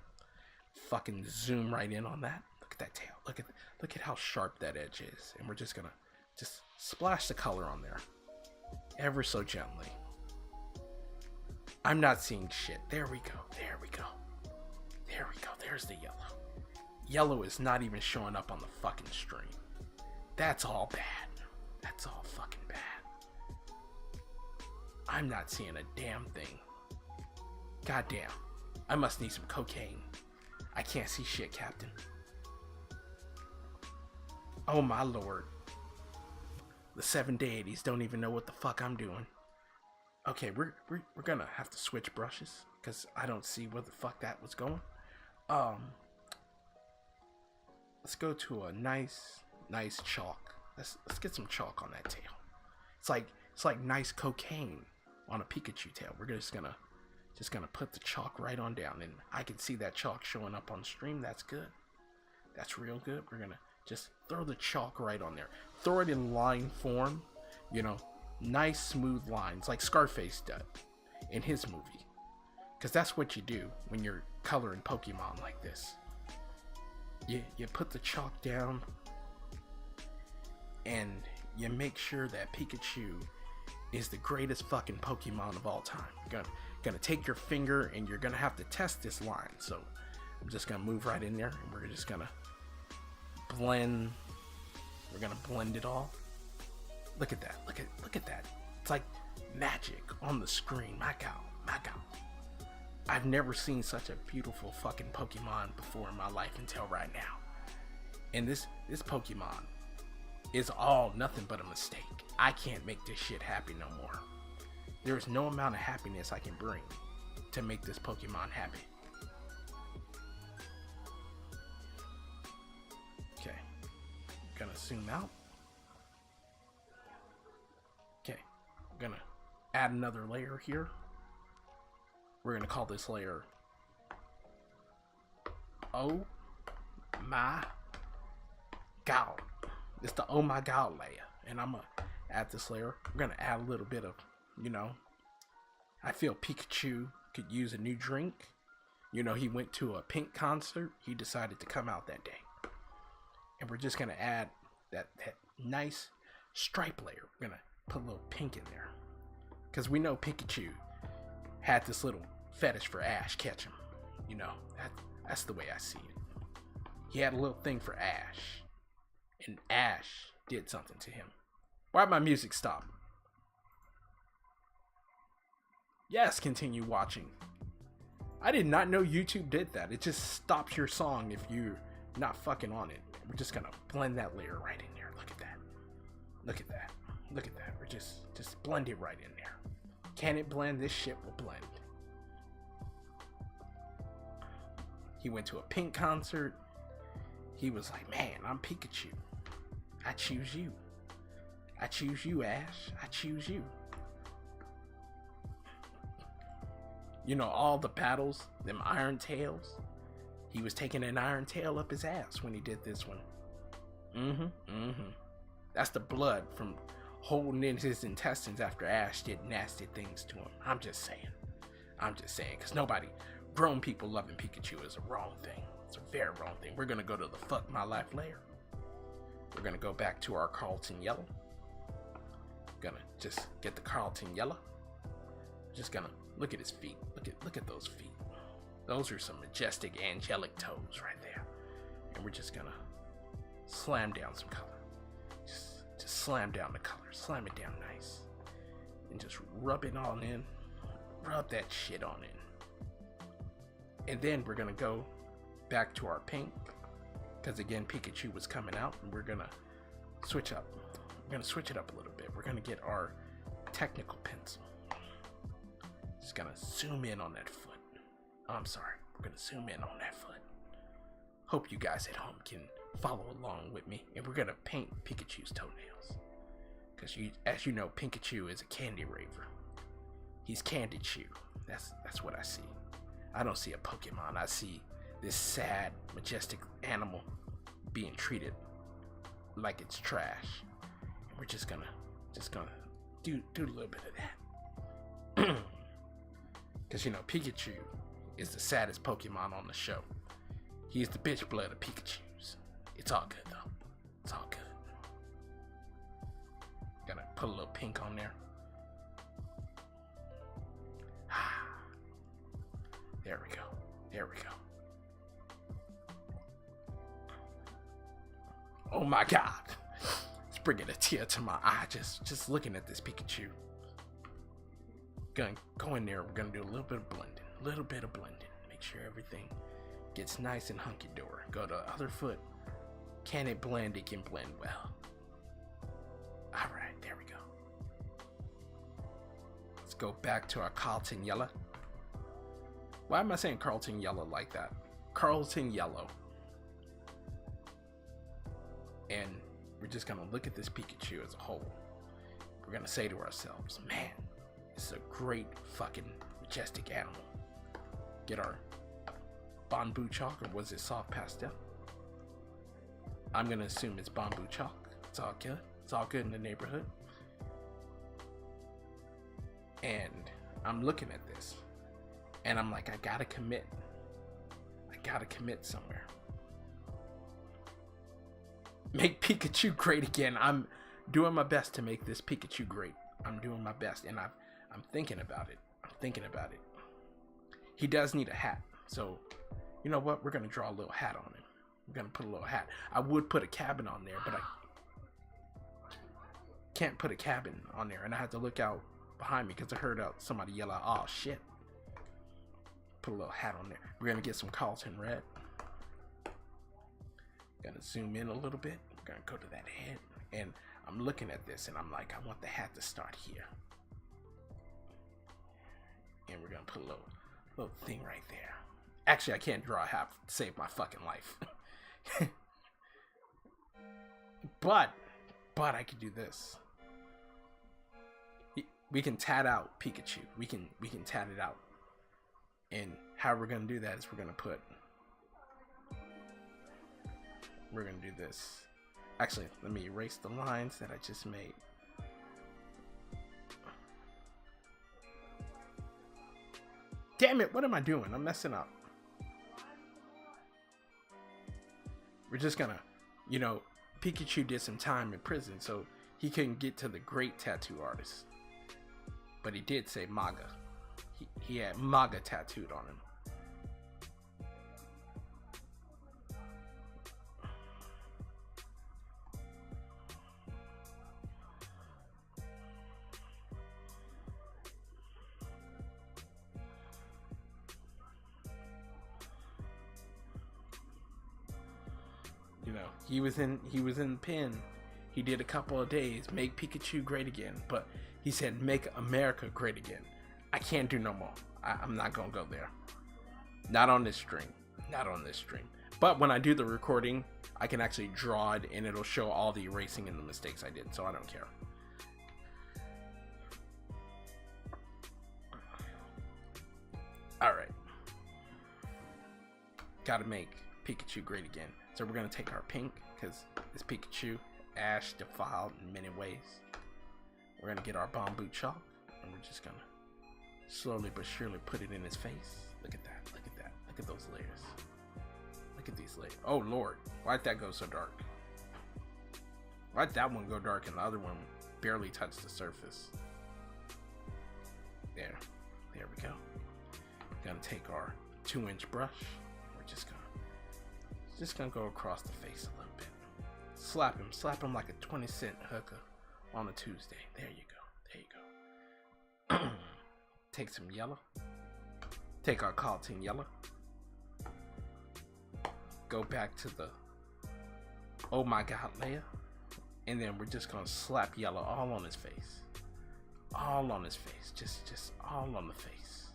Fucking zoom right in on that. Look at that tail. Look at how sharp that edge is. And we're just gonna splash the color on there, ever so gently. I'm not seeing shit. There we go. There we go. There we go. There's the yellow. Yellow is not even showing up on the fucking stream. That's all bad. That's all fucking bad. I'm not seeing a damn thing. Goddamn. I must need some cocaine. I can't see shit, Captain. Oh my lord. The 7 deities don't even know what the fuck I'm doing. Okay, we're gonna have to switch brushes because I don't see where the fuck that was going. Let's go to a nice chalk. Let's get some chalk on that tail. It's like It's like nice cocaine on a Pikachu tail. We're just gonna put the chalk right on down, and I can see that chalk showing up on stream. That's good. That's real good. We're gonna just throw the chalk right on there. Throw it in line form, you know, nice smooth lines like Scarface did in his movie. Because that's what you do when you're coloring Pokemon like this. You put the chalk down and you make sure that Pikachu is the greatest fucking Pokemon of all time. You're gonna take your finger and you're gonna have to test this line. So I'm just gonna move right in there and we're just gonna blend. We're gonna blend it all. Look at that. Look at that. It's like magic on the screen. My God. I've never seen such a beautiful fucking Pokemon before in my life until right now. And this Pokemon is all nothing but a mistake. I can't make this shit happy no more. There is no amount of happiness I can bring to make this Pokemon happy. Okay. Gonna zoom out. Okay. Gonna add another layer here. We're gonna call this layer Oh My God. It's the Oh My God layer. And I'm gonna add this layer. We're gonna add a little bit of, you know, I feel Pikachu could use a new drink. You know, he went to a Pink concert. He decided to come out that day. And we're just gonna add that nice stripe layer. We're gonna put a little pink in there. Because we know Pikachu had this little fetish for Ash Ketchum. You know, that's the way I see it. He had a little thing for Ash. And Ash did something to him. Why'd my music stop? Yes, continue watching. I did not know YouTube did that. It just stops your song if you're not fucking on it. We're just gonna blend that layer right in there. Look at that. Look at that. Look at that. We're just blend it right in there. Can it blend? This shit will blend. He went to a Pink concert. He was like, man, I'm Pikachu. I choose you. I choose you, Ash. I choose you. You know, all the battles, them Iron Tails. He was taking an Iron Tail up his ass when he did this one. That's the blood from holding in his intestines after Ash did nasty things to him. I'm just saying, because nobody, grown people loving Pikachu is a wrong thing. It's a very wrong thing. We're gonna go to the fuck my life layer. We're gonna go back to our Carlton Yellow. Gonna just get the Carlton Yellow. Just gonna look at his feet. Look at those feet. Those are some majestic angelic toes right there. And we're just gonna slam down some color. Just slam down the color. Slam it down nice. And just rub it on in. Rub that shit on in. And then we're gonna go back to our pink. Because again, Pikachu was coming out. And we're gonna switch up. We're gonna switch it up a little bit. We're gonna get our technical pencil. Just gonna zoom in on that foot. Oh, I'm sorry. We're gonna zoom in on that foot. Hope you guys at home can follow along with me. And we're gonna paint Pikachu's toenails. Because as you know, Pikachu is a candy raver. He's Candy Chew. That's what I see. I don't see a Pokemon. I see this sad, majestic animal being treated like it's trash. And we're just gonna do a little bit of that. Because, you know, Pikachu is the saddest Pokemon on the show. He's the bitch blood of Pikachus. It's all good, though. It's all good. Gonna put a little pink on there. There we go. There we go. Oh my God. It's bringing a tear to my eye just looking at this Pikachu. Gonna go in there. We're gonna do a little bit of blending. A little bit of blending. Make sure everything gets nice and hunky-dory. Go to the other foot. Can it blend? It can blend well. Alright, there we go. Let's go back to our Carlton Yellow. Why am I saying Carlton Yellow like that? Carlton Yellow. And we're just gonna look at this Pikachu as a whole. we're gonna say to ourselves, man, this is a great fucking majestic animal. Get our Banbu chalk, or was it soft pastel? I'm gonna assume it's Banbu chalk. It's all good. It's all good in the neighborhood. And I'm looking at this, and I'm like, I gotta commit. I gotta commit somewhere. Make Pikachu great again. I'm doing my best to make this Pikachu great. I'm doing my best, and I'm thinking about it. I'm thinking about it. He does need a hat, so you know what? We're gonna draw a little hat on him. We're gonna put a little hat. I would put a cabin on there, but I can't put a cabin on there, and I had to look out behind me because I heard somebody yell out, "Oh shit!" Put a little hat on there. We're gonna get some Carlton red. Gonna zoom in a little bit. We're gonna go to that head, and I'm looking at this, and I'm like, I want the hat to start here, and we're gonna put a little thing right there. Actually, I can't draw a hat to save my fucking life. but I can do this. We can tat out Pikachu. We can tat it out. And how we're gonna do that is we're gonna do this. Actually, let me erase the lines that I just made. Damn it, what am I doing? I'm messing up. We're just gonna, Pikachu did some time in prison, so he couldn't get to the great tattoo artist. But he did say MAGA. He had MAGA tattooed on him. He was in the pen. He did a couple of days, make Pikachu great again, but he said make America great again. I can't do no more. I'm not gonna go there. Not on this stream. Not on this stream. But when I do the recording, I can actually draw it, and it'll show all the erasing and the mistakes I did, so I don't care. Alright. Gotta make Pikachu great again. So we're gonna take our pink, because it's Pikachu, ash defiled in many ways. We're gonna get our Banbu chalk, and we're just gonna slowly but surely put it in his face. Look at that, look at that, look at those layers. Look at these layers. Oh Lord, why'd that go so dark? Why'd that one go dark and the other one barely touch the surface? There we go. We're gonna take our 2-inch brush. We're just gonna go across the face a little bit. Slap him like a 20-cent hooker on a Tuesday. There you go. Take some yellow. Take our Carlton yellow. Go back to the oh my god layer. And then we're just gonna slap yellow all on his face. All on his face. Just all on the face.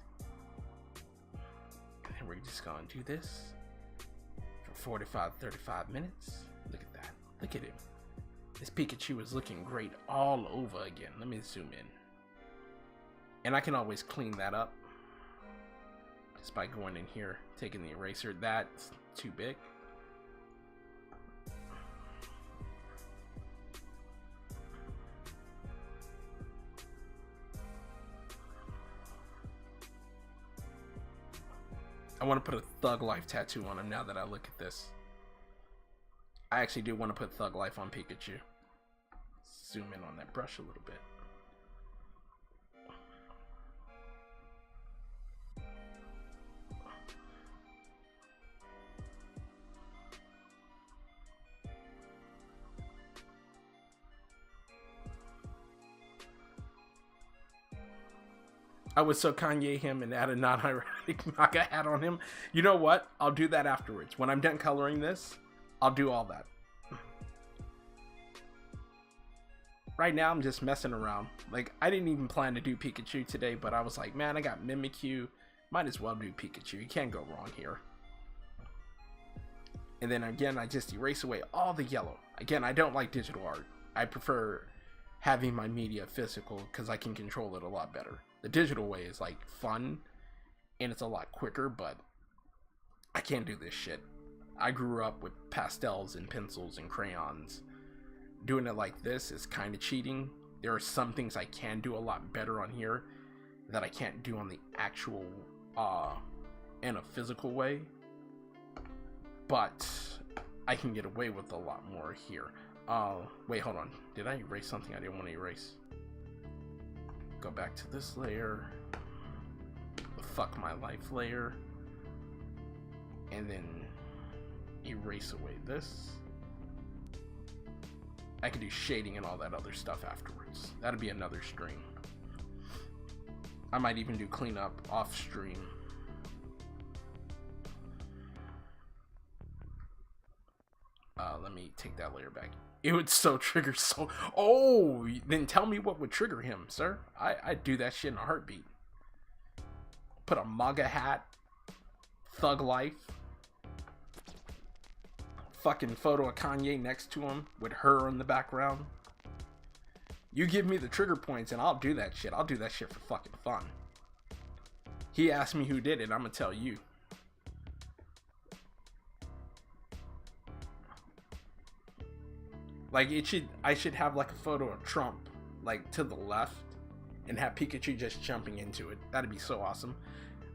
And we're just gonna do this for 45-35 minutes. Look at that. Look at him. This Pikachu is looking great all over again. Let me zoom in. And I can always clean that up just by going in here, taking the eraser. That's too big. I want to put a Thug Life tattoo on him now that I look at this. I actually do want to put Thug Life on Pikachu. Zoom in on that brush a little bit. I would so Kanye him and add a non-ironic MAGA hat on him. You know what? I'll do that afterwards. When I'm done coloring this, I'll do all that. Right now, I'm just messing around. Like, I didn't even plan to do Pikachu today, but I was like, man, I got Mimikyu. Might as well do Pikachu. You can't go wrong here. And then again, I just erase away all the yellow. Again, I don't like digital art. I prefer having my media physical because I can control it a lot better. The digital way is like fun and it's a lot quicker, but I can't do this shit. I grew up with pastels and pencils and crayons. Doing it like this is kind of cheating. There are some things I can do a lot better on here that I can't do on the actual in a physical way, but I can get away with a lot more here. Wait, hold on, did I erase something I didn't want to erase? Go back to this layer, the fuck my life layer, and then erase away this. I could do shading and all that other stuff afterwards. That'd be another stream. I might even do cleanup off stream. Let me take that layer back. It would so trigger so... Oh, then tell me what would trigger him, sir. I'd do that shit in a heartbeat. Put a MAGA hat. Thug life. Fucking photo of Kanye next to him with her in the background. You give me the trigger points and I'll do that shit. I'll do that shit for fucking fun. He asked me who did it, I'm gonna tell you. Like I should have like a photo of Trump like to the left and have Pikachu just jumping into it. That'd be so awesome.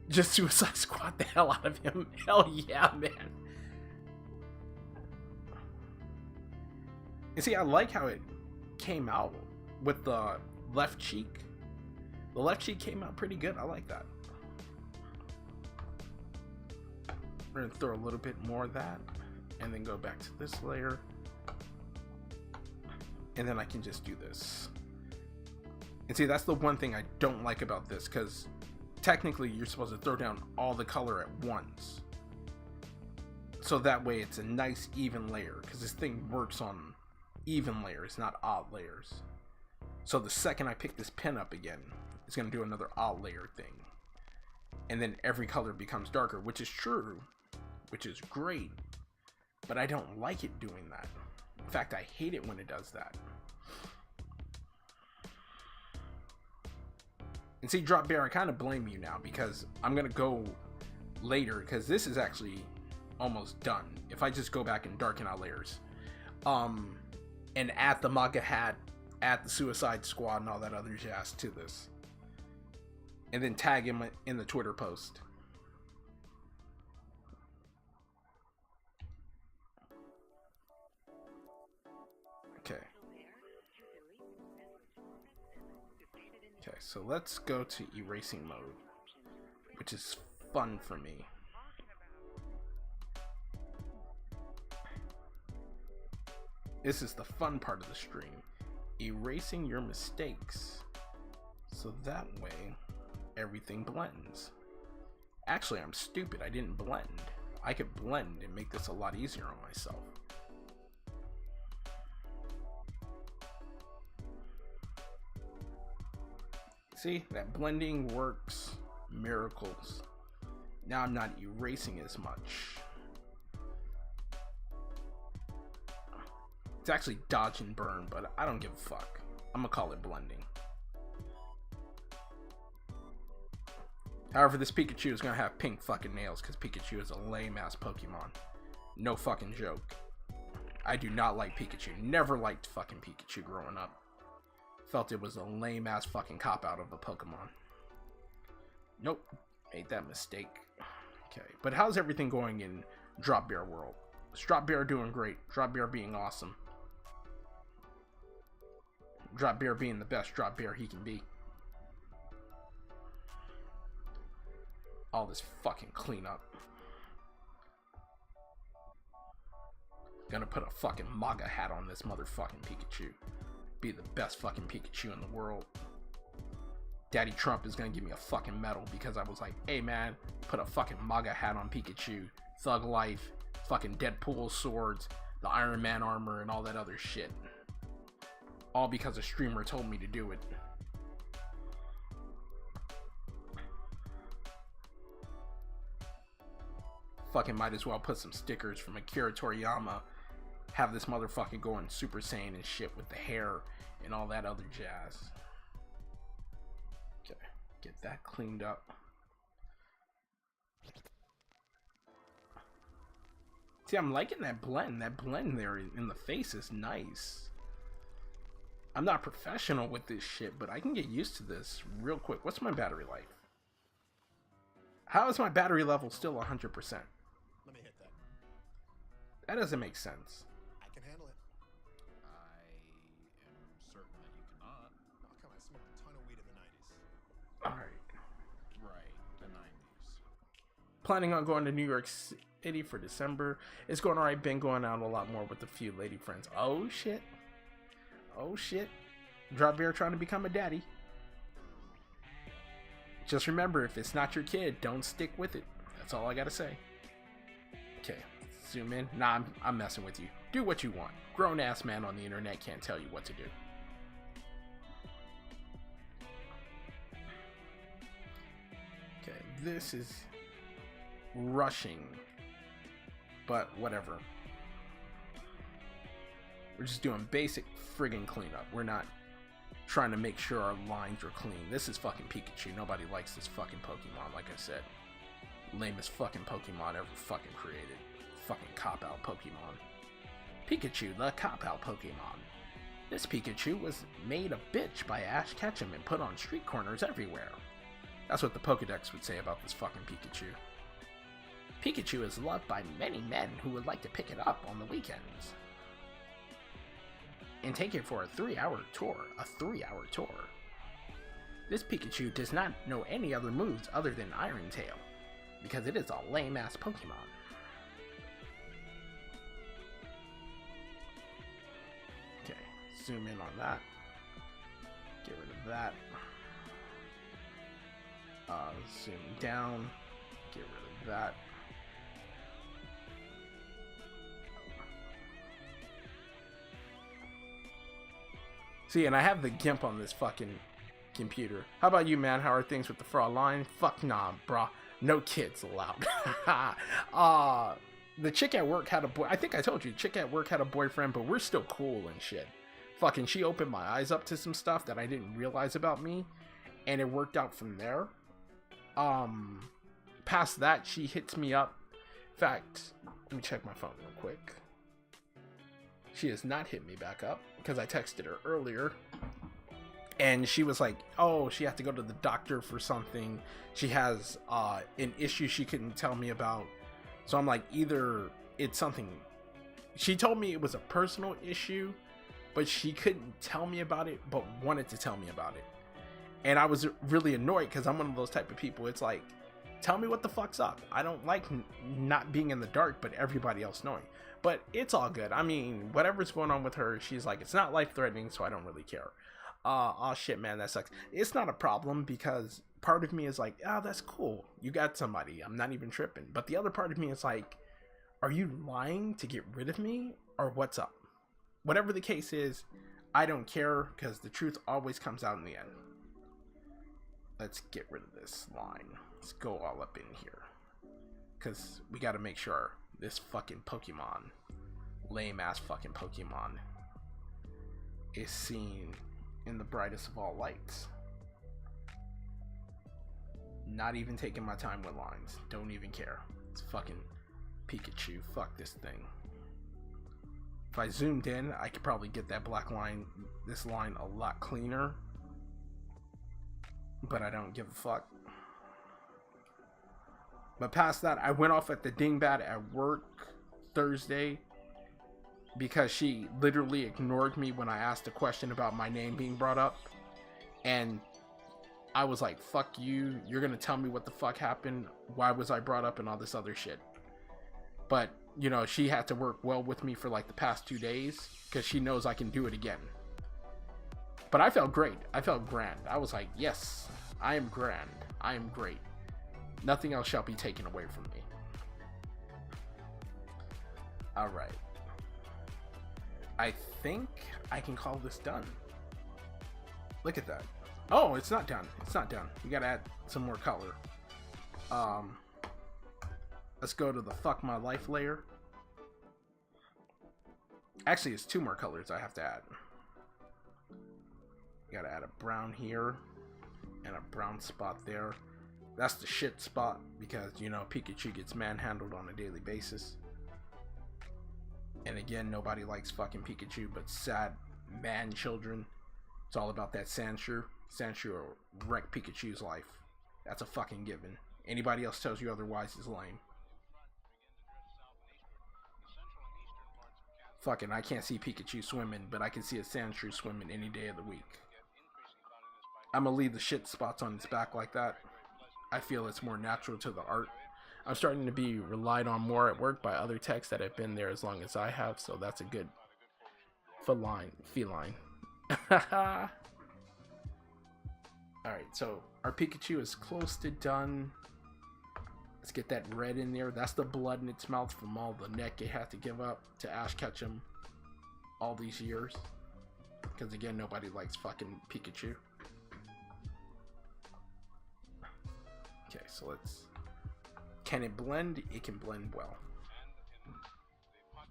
Just Suicide Squad the hell out of him. Hell yeah, man. And see, I like how it came out with the left cheek. The left cheek came out pretty good. I like that. We're gonna throw a little bit more of that and then go back to this layer. And then I can just do this. And see, that's the one thing I don't like about this, because technically you're supposed to throw down all the color at once. So that way it's a nice even layer, because this thing works on even layers, not odd layers. So the second I pick this pen up again, it's going to do another odd layer thing. And then every color becomes darker, which is true, which is great, but I don't like it doing that. In fact, I hate it when it does that. And see, Drop Bear, I kind of blame you now, because I'm going to go later, because this is actually almost done. If I just go back and darken out layers, and add the MAGA hat, add the Suicide Squad and all that other jazz to this, and then tag him in the Twitter post. Okay. Okay, so let's go to erasing mode, which is fun for me. This is the fun part of the stream. Erasing your mistakes. So that way, everything blends. Actually, I'm stupid. I didn't blend. I could blend and make this a lot easier on myself. See, that blending works miracles. Now I'm not erasing as much. It's actually dodge and burn, but I don't give a fuck. I'm gonna call it blending. However, this Pikachu is gonna have pink fucking nails because Pikachu is a lame ass Pokemon. No fucking joke. I do not like Pikachu. Never liked fucking Pikachu growing up. Felt it was a lame ass fucking cop out of a Pokemon. Nope. Made that mistake. Okay. But how's everything going in Drop Bear world? Is Drop Bear doing great? Drop Bear being awesome. Drop Bear being the best Drop Bear he can be. All this fucking cleanup. Gonna put a fucking MAGA hat on this motherfucking Pikachu. Be the best fucking Pikachu in the world. Daddy Trump is gonna give me a fucking medal because I was like, hey man, put a fucking MAGA hat on Pikachu. Thug life. Fucking Deadpool swords. The Iron Man armor and all that other shit. All because a streamer told me to do it. Fucking might as well put some stickers from Akira Toriyama have this motherfucker going Super Saiyan and shit with the hair and all that other jazz. Okay, get that cleaned up. See, I'm liking that blend. That blend there in the face is nice. I'm not professional with this shit, but I can get used to this real quick. What's my battery life? How is my battery level still 100%? Let me hit that. That doesn't make sense. I can handle it. I am certain that you cannot. Oh, come on. I smoked a ton of weed in the 90s. Alright. Right, the 90s. Planning on going to New York City for December. It's going alright. Been going out a lot more with a few lady friends. Oh shit. Oh shit. Drop Bear trying to become a daddy. Just remember, if it's not your kid, don't stick with it. That's all I gotta say. Okay, zoom in. Nah, I'm messing with you. Do what you want. Grown-ass man on the internet can't tell you what to do. Okay, this is rushing, but whatever. We're just doing basic friggin' cleanup. We're not trying to make sure our lines are clean. This is fucking Pikachu. Nobody likes this fucking Pokemon, like I said. Lamest fucking Pokemon ever fucking created. Fucking cop-out Pokemon. Pikachu, the cop-out Pokemon. This Pikachu was made a bitch by Ash Ketchum and put on street corners everywhere. That's what the Pokedex would say about this fucking Pikachu. Pikachu is loved by many men who would like to pick it up on the weekends and take it for a 3-hour tour. A 3-hour tour. This Pikachu does not know any other moves other than Iron Tail, because it is a lame-ass Pokemon. Okay, zoom in on that. Get rid of that. Zoom down. Get rid of that. See, and I have the GIMP on this fucking computer. How about you, man? How are things with the fraud line? Fuck nah, brah. No kids allowed. The chick at work had a boy. I think I told you, chick at work had a boyfriend, but we're still cool and shit. Fucking, she opened my eyes up to some stuff that I didn't realize about me, and it worked out from there. Past that, she hits me up. In fact, let me check my phone real quick. She has not hit me back up because I texted her earlier, and she was like, oh, she had to go to the doctor for something. She has an issue she couldn't tell me about. So I'm like, either it's something, she told me it was a personal issue, but she couldn't tell me about it, but wanted to tell me about it. And I was really annoyed because I'm one of those type of people. It's like, tell me what the fuck's up. I don't like not being in the dark, but everybody else knowing. But it's all good. I mean, whatever's going on with her, she's like, it's not life-threatening, so I don't really care. Oh shit, man, that sucks. It's not a problem because part of me is like, oh, that's cool. You got somebody. I'm not even tripping. But the other part of me is like, are you lying to get rid of me? Or what's up? Whatever the case is, I don't care because the truth always comes out in the end. Let's get rid of this line. Let's go all up in here. Because we got to make sure this fucking Pokemon, lame ass fucking Pokemon, is seen in the brightest of all lights. Not even taking my time with lines. Don't even care. It's fucking Pikachu. Fuck this thing. If I zoomed in, I could probably get that black line, this line, a lot cleaner. But I don't give a fuck. But past that, I went off at the dingbat at work Thursday because she literally ignored me when I asked a question about my name being brought up. And I was like, fuck you. You're going to tell me what the fuck happened. Why was I brought up and all this other shit. But, you know, she had to work well with me for like the past 2 days because she knows I can do it again. But I felt great. I felt grand. I was like, yes, I am grand. I am great. Nothing else shall be taken away from me. Alright. I think I can call this done. Look at that. Oh, it's not done. It's not done. We gotta add some more color. Let's go to the fuck my life layer. Actually, it's 2 more colors I have to add. Gotta add a brown here and a brown spot there. That's the shit spot because, you know, Pikachu gets manhandled on a daily basis. And again, nobody likes fucking Pikachu but sad man children. It's all about that Sandshrew. Sandshrew will wreck Pikachu's life. That's a fucking given. Anybody else tells you otherwise is lame. Fucking, I can't see Pikachu swimming, but I can see a Sandshrew swimming any day of the week. I'm gonna leave the shit spots on its back like that. I feel it's more natural to the art. I'm starting to be relied on more at work by other techs that have been there as long as I have, so that's a good feline. Alright, so our Pikachu is close to done. Let's get that red in there. That's the blood in its mouth from all the neck it had to give up to Ash Ketchum all these years. Because again, nobody likes fucking Pikachu. Okay, so let's... Can it blend? It can blend well.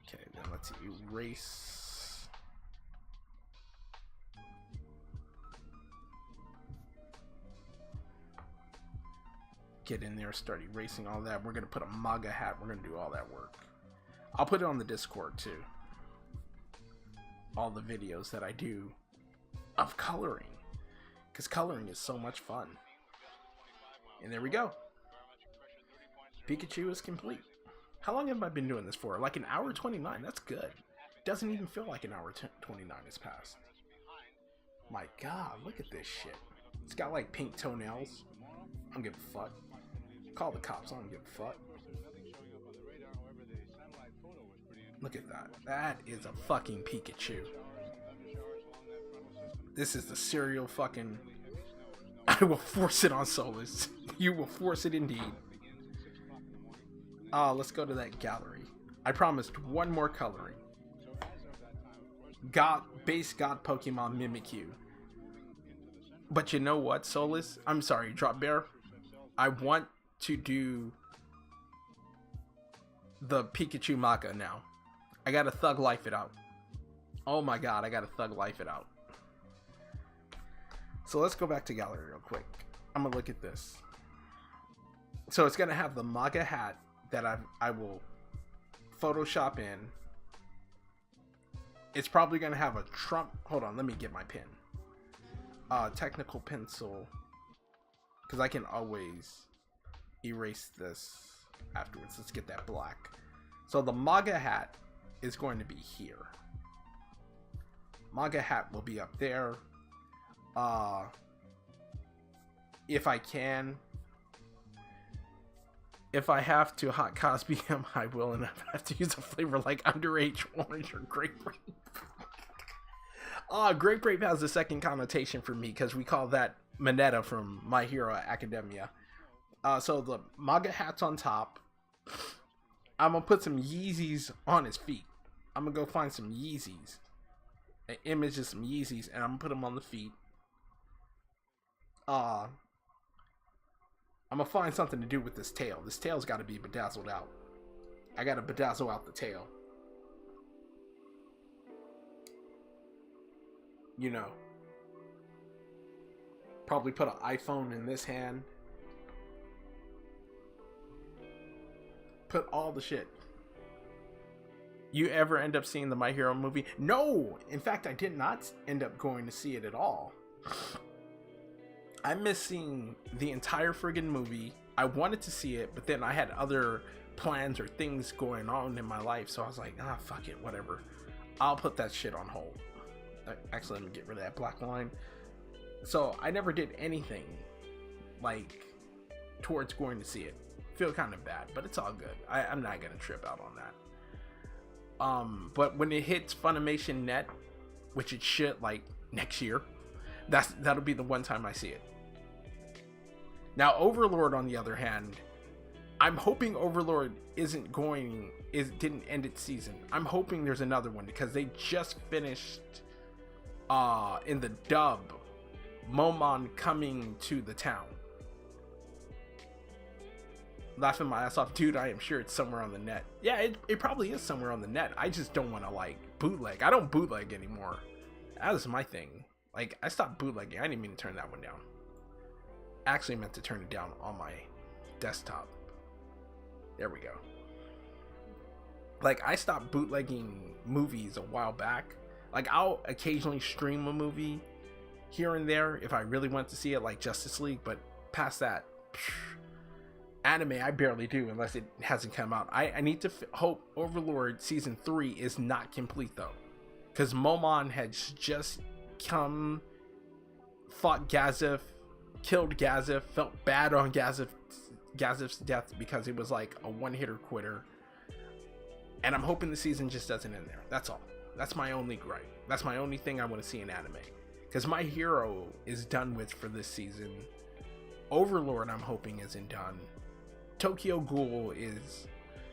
Okay, then let's erase. Get in there, start erasing all that. We're going to put a MAGA hat. We're going to do all that work. I'll put it on the Discord too. All the videos that I do of coloring. Because coloring is so much fun. And there we go. Pikachu is complete. How long have I been doing this for? Like an hour 29. That's good. Doesn't even feel like an hour 29 has passed. My god, look at this shit. It's got like pink toenails. I don't give a fuck. Call the cops. I don't give a fuck. Look at that. That is a fucking Pikachu. This is the serial fucking... I will force it on Solus. You will force it indeed. Let's go to that gallery. I promised one more coloring. Base God Pokemon Mimikyu. But you know what, Solus? I'm sorry, Drop Bear. I want to do the Pikachu MAGA now. I gotta thug life it out. Oh my god, I gotta thug life it out. So let's go back to gallery real quick. I'm gonna look at this. So it's gonna have the MAGA hat that I will Photoshop in. It's probably gonna have a Trump. Hold on, let me get my pen. Technical pencil, because I can always erase this afterwards. Let's get that black. So the MAGA hat is going to be here. MAGA hat will be up there. If I can, if I have to hot Cosby him, I will, and I have to use a flavor like underage orange or grapefruit. Grapefruit has a second connotation for me because we call that Mineta from My Hero Academia. So the MAGA hat's on top. I'm gonna put some Yeezys on his feet. I'm gonna go find some Yeezys, an image of some Yeezys, and I'm gonna put them on the feet. I'm gonna find something to do with this tail. This tail's got to be bedazzled out. I gotta bedazzle out the tail. You know, probably put an iPhone in this hand. Put all the shit. You ever end up seeing the My Hero movie? No! In fact, I did not end up going to see it at all. I missed seeing the entire friggin' movie. I wanted to see it, but then I had other plans or things going on in my life, so I was like, fuck it, whatever. I'll put that shit on hold. Actually, let me get rid of that black line. So I never did anything like towards going to see it. Feel kind of bad, but it's all good. I'm not gonna trip out on that. But when it hits Funimation Net, which it should, like next year, that'll be the one time I see it. Now Overlord, on the other hand, I'm hoping Overlord didn't end its season. I'm hoping there's another one because they just finished in the dub Momon coming to the town. Laughing my ass off, dude. I am sure it's somewhere on the net. Yeah, it probably is somewhere on the net. I just don't want to like bootleg. I don't bootleg anymore. That was my thing. Like, I stopped bootlegging. I didn't mean to turn that one down. Actually meant to turn it down on my desktop. There we go. Like, I stopped bootlegging movies a while back. Like, I'll occasionally stream a movie here and there if I really want to see it, like Justice League, but past that, anime I barely do unless it hasn't come out. I need to hope Overlord season 3 is not complete though, because Momon has just fought Gazif, killed Gazif, felt bad on Gazif's death because it was like a one-hitter quitter, and I'm hoping the season just doesn't end there. That's all. That's my only gripe. That's my only thing I want to see in anime, because My Hero is done with for this season. Overlord I'm hoping isn't done. Tokyo Ghoul is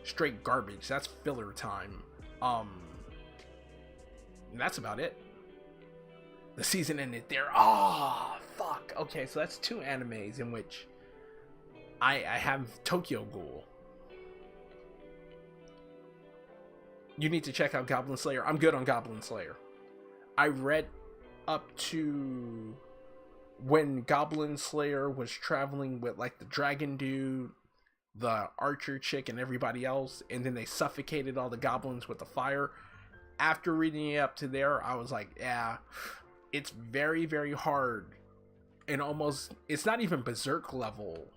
straight garbage. That's filler time. That's about it. The season ended there. Oh, fuck. Okay, so that's 2 animes in which I have Tokyo Ghoul. You need to check out Goblin Slayer. I'm good on Goblin Slayer. I read up to when Goblin Slayer was traveling with like the dragon dude, the archer chick, and everybody else, and then they suffocated all the goblins with the fire. After reading it up to there, I was like, yeah, it's very, very hard, and almost, it's not even Berserk level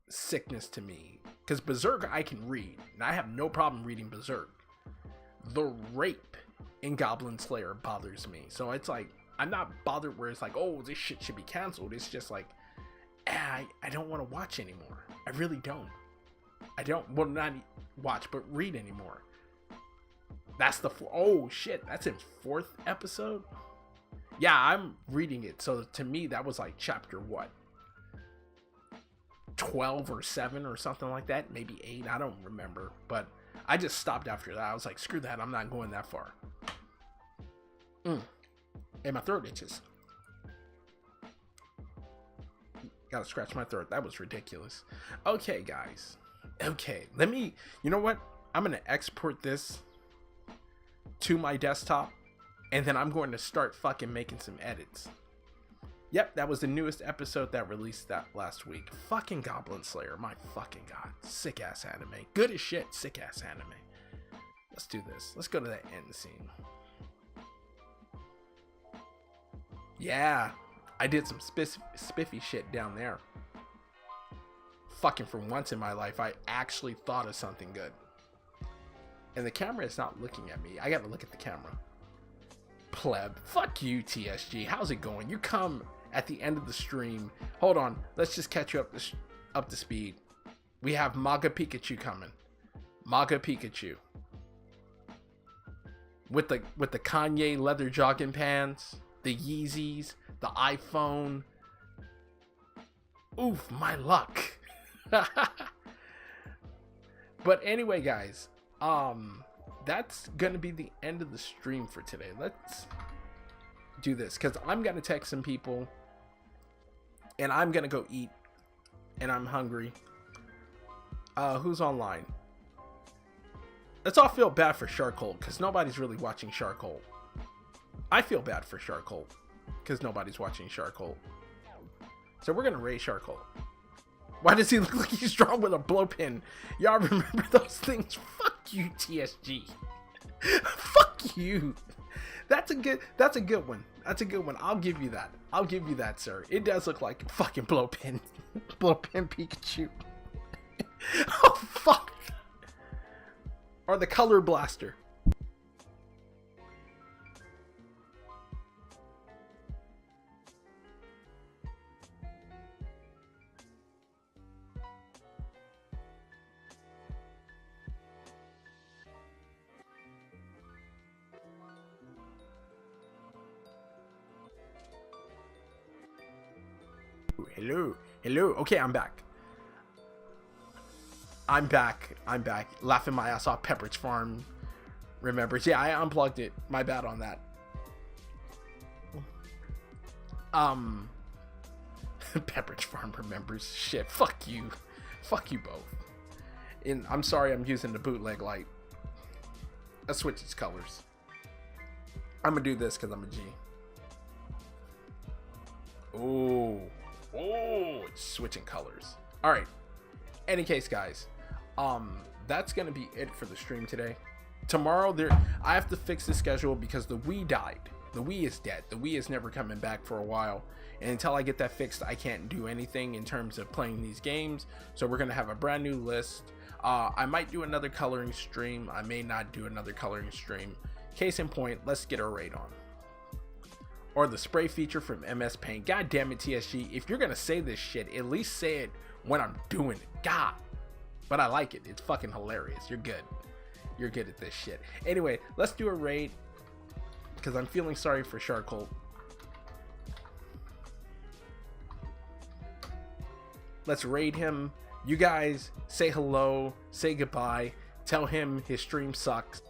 sickness to me, because Berserk I can read, and I have no problem reading Berserk. The rape in Goblin Slayer bothers me, so it's like, I'm not bothered where it's like, oh, this shit should be canceled. It's just like, I don't want to watch anymore. I really don't. I don't, well, not watch, but read anymore. That's the, oh shit, that's in 4th episode? Yeah, I'm reading it, so to me, that was like chapter what? 12 or 7 or something like that, maybe 8, I don't remember, but I just stopped after that. I was like, screw that, I'm not going that far. And my throat itches. Gotta scratch my throat. That was ridiculous. Okay, guys. Okay, let me, you know what? I'm gonna export this to my desktop, and then I'm going to start fucking making some edits. Yep, that was the newest episode that released that last week. Fucking Goblin Slayer, my fucking god. Sick ass anime. Good as shit, sick ass anime. Let's do this. Let's go to that end scene. Yeah, I did some spiffy shit down there. Fucking for once in my life, I actually thought of something good. And the camera is not looking at me. I gotta look at the camera. Pleb. Fuck you, TSG. How's it going? You come at the end of the stream. Hold on. Let's just catch you up to speed. We have Maga Pikachu coming. Maga Pikachu. With the Kanye leather jogging pants, the Yeezys, the iPhone. Oof, my luck. But anyway, guys, that's gonna be the end of the stream for today. Let's do this, because I'm gonna text some people, and I'm gonna go eat, and I'm hungry. Who's online? Let's all feel bad for Sharkhold, because nobody's really watching Sharkhold. I feel bad for Sharkhold, because nobody's watching Sharkhold. So we're gonna raise Sharkhold. Why does he look like he's drawn with a blow pin? Y'all remember those things? Fuck you, TSG. Fuck you. That's a good one. That's a good one. I'll give you that. I'll give you that, sir. It does look like fucking blow pin. Blow pin Pikachu. Oh, fuck. Or the color blaster. Hello. Okay, I'm back. I'm back. Laughing my ass off. Pepperidge Farm remembers. Yeah, I unplugged it. My bad on that. Pepperidge Farm remembers. Shit. Fuck you. Fuck you both. And I'm sorry I'm using the bootleg light. Let's switch its colors. I'm gonna do this because I'm a G. Oh, it's switching colors. All right. Any case, guys, that's gonna be it for the stream today. Tomorrow, I have to fix the schedule because the Wii died. The Wii is dead. The Wii is never coming back for a while, and until I get that fixed, I can't do anything in terms of playing these games. So we're gonna have a brand new list. I might do another coloring stream. I may not do another coloring stream. Case in point, let's get a raid on. Or the spray feature from MS Paint. God damn it, TSG. If you're gonna say this shit, at least say it when I'm doing it. God. But I like it. It's fucking hilarious. You're good. You're good at this shit. Anyway, let's do a raid. Because I'm feeling sorry for Sharkcolt. Let's raid him. You guys say hello. Say goodbye. Tell him his stream sucks.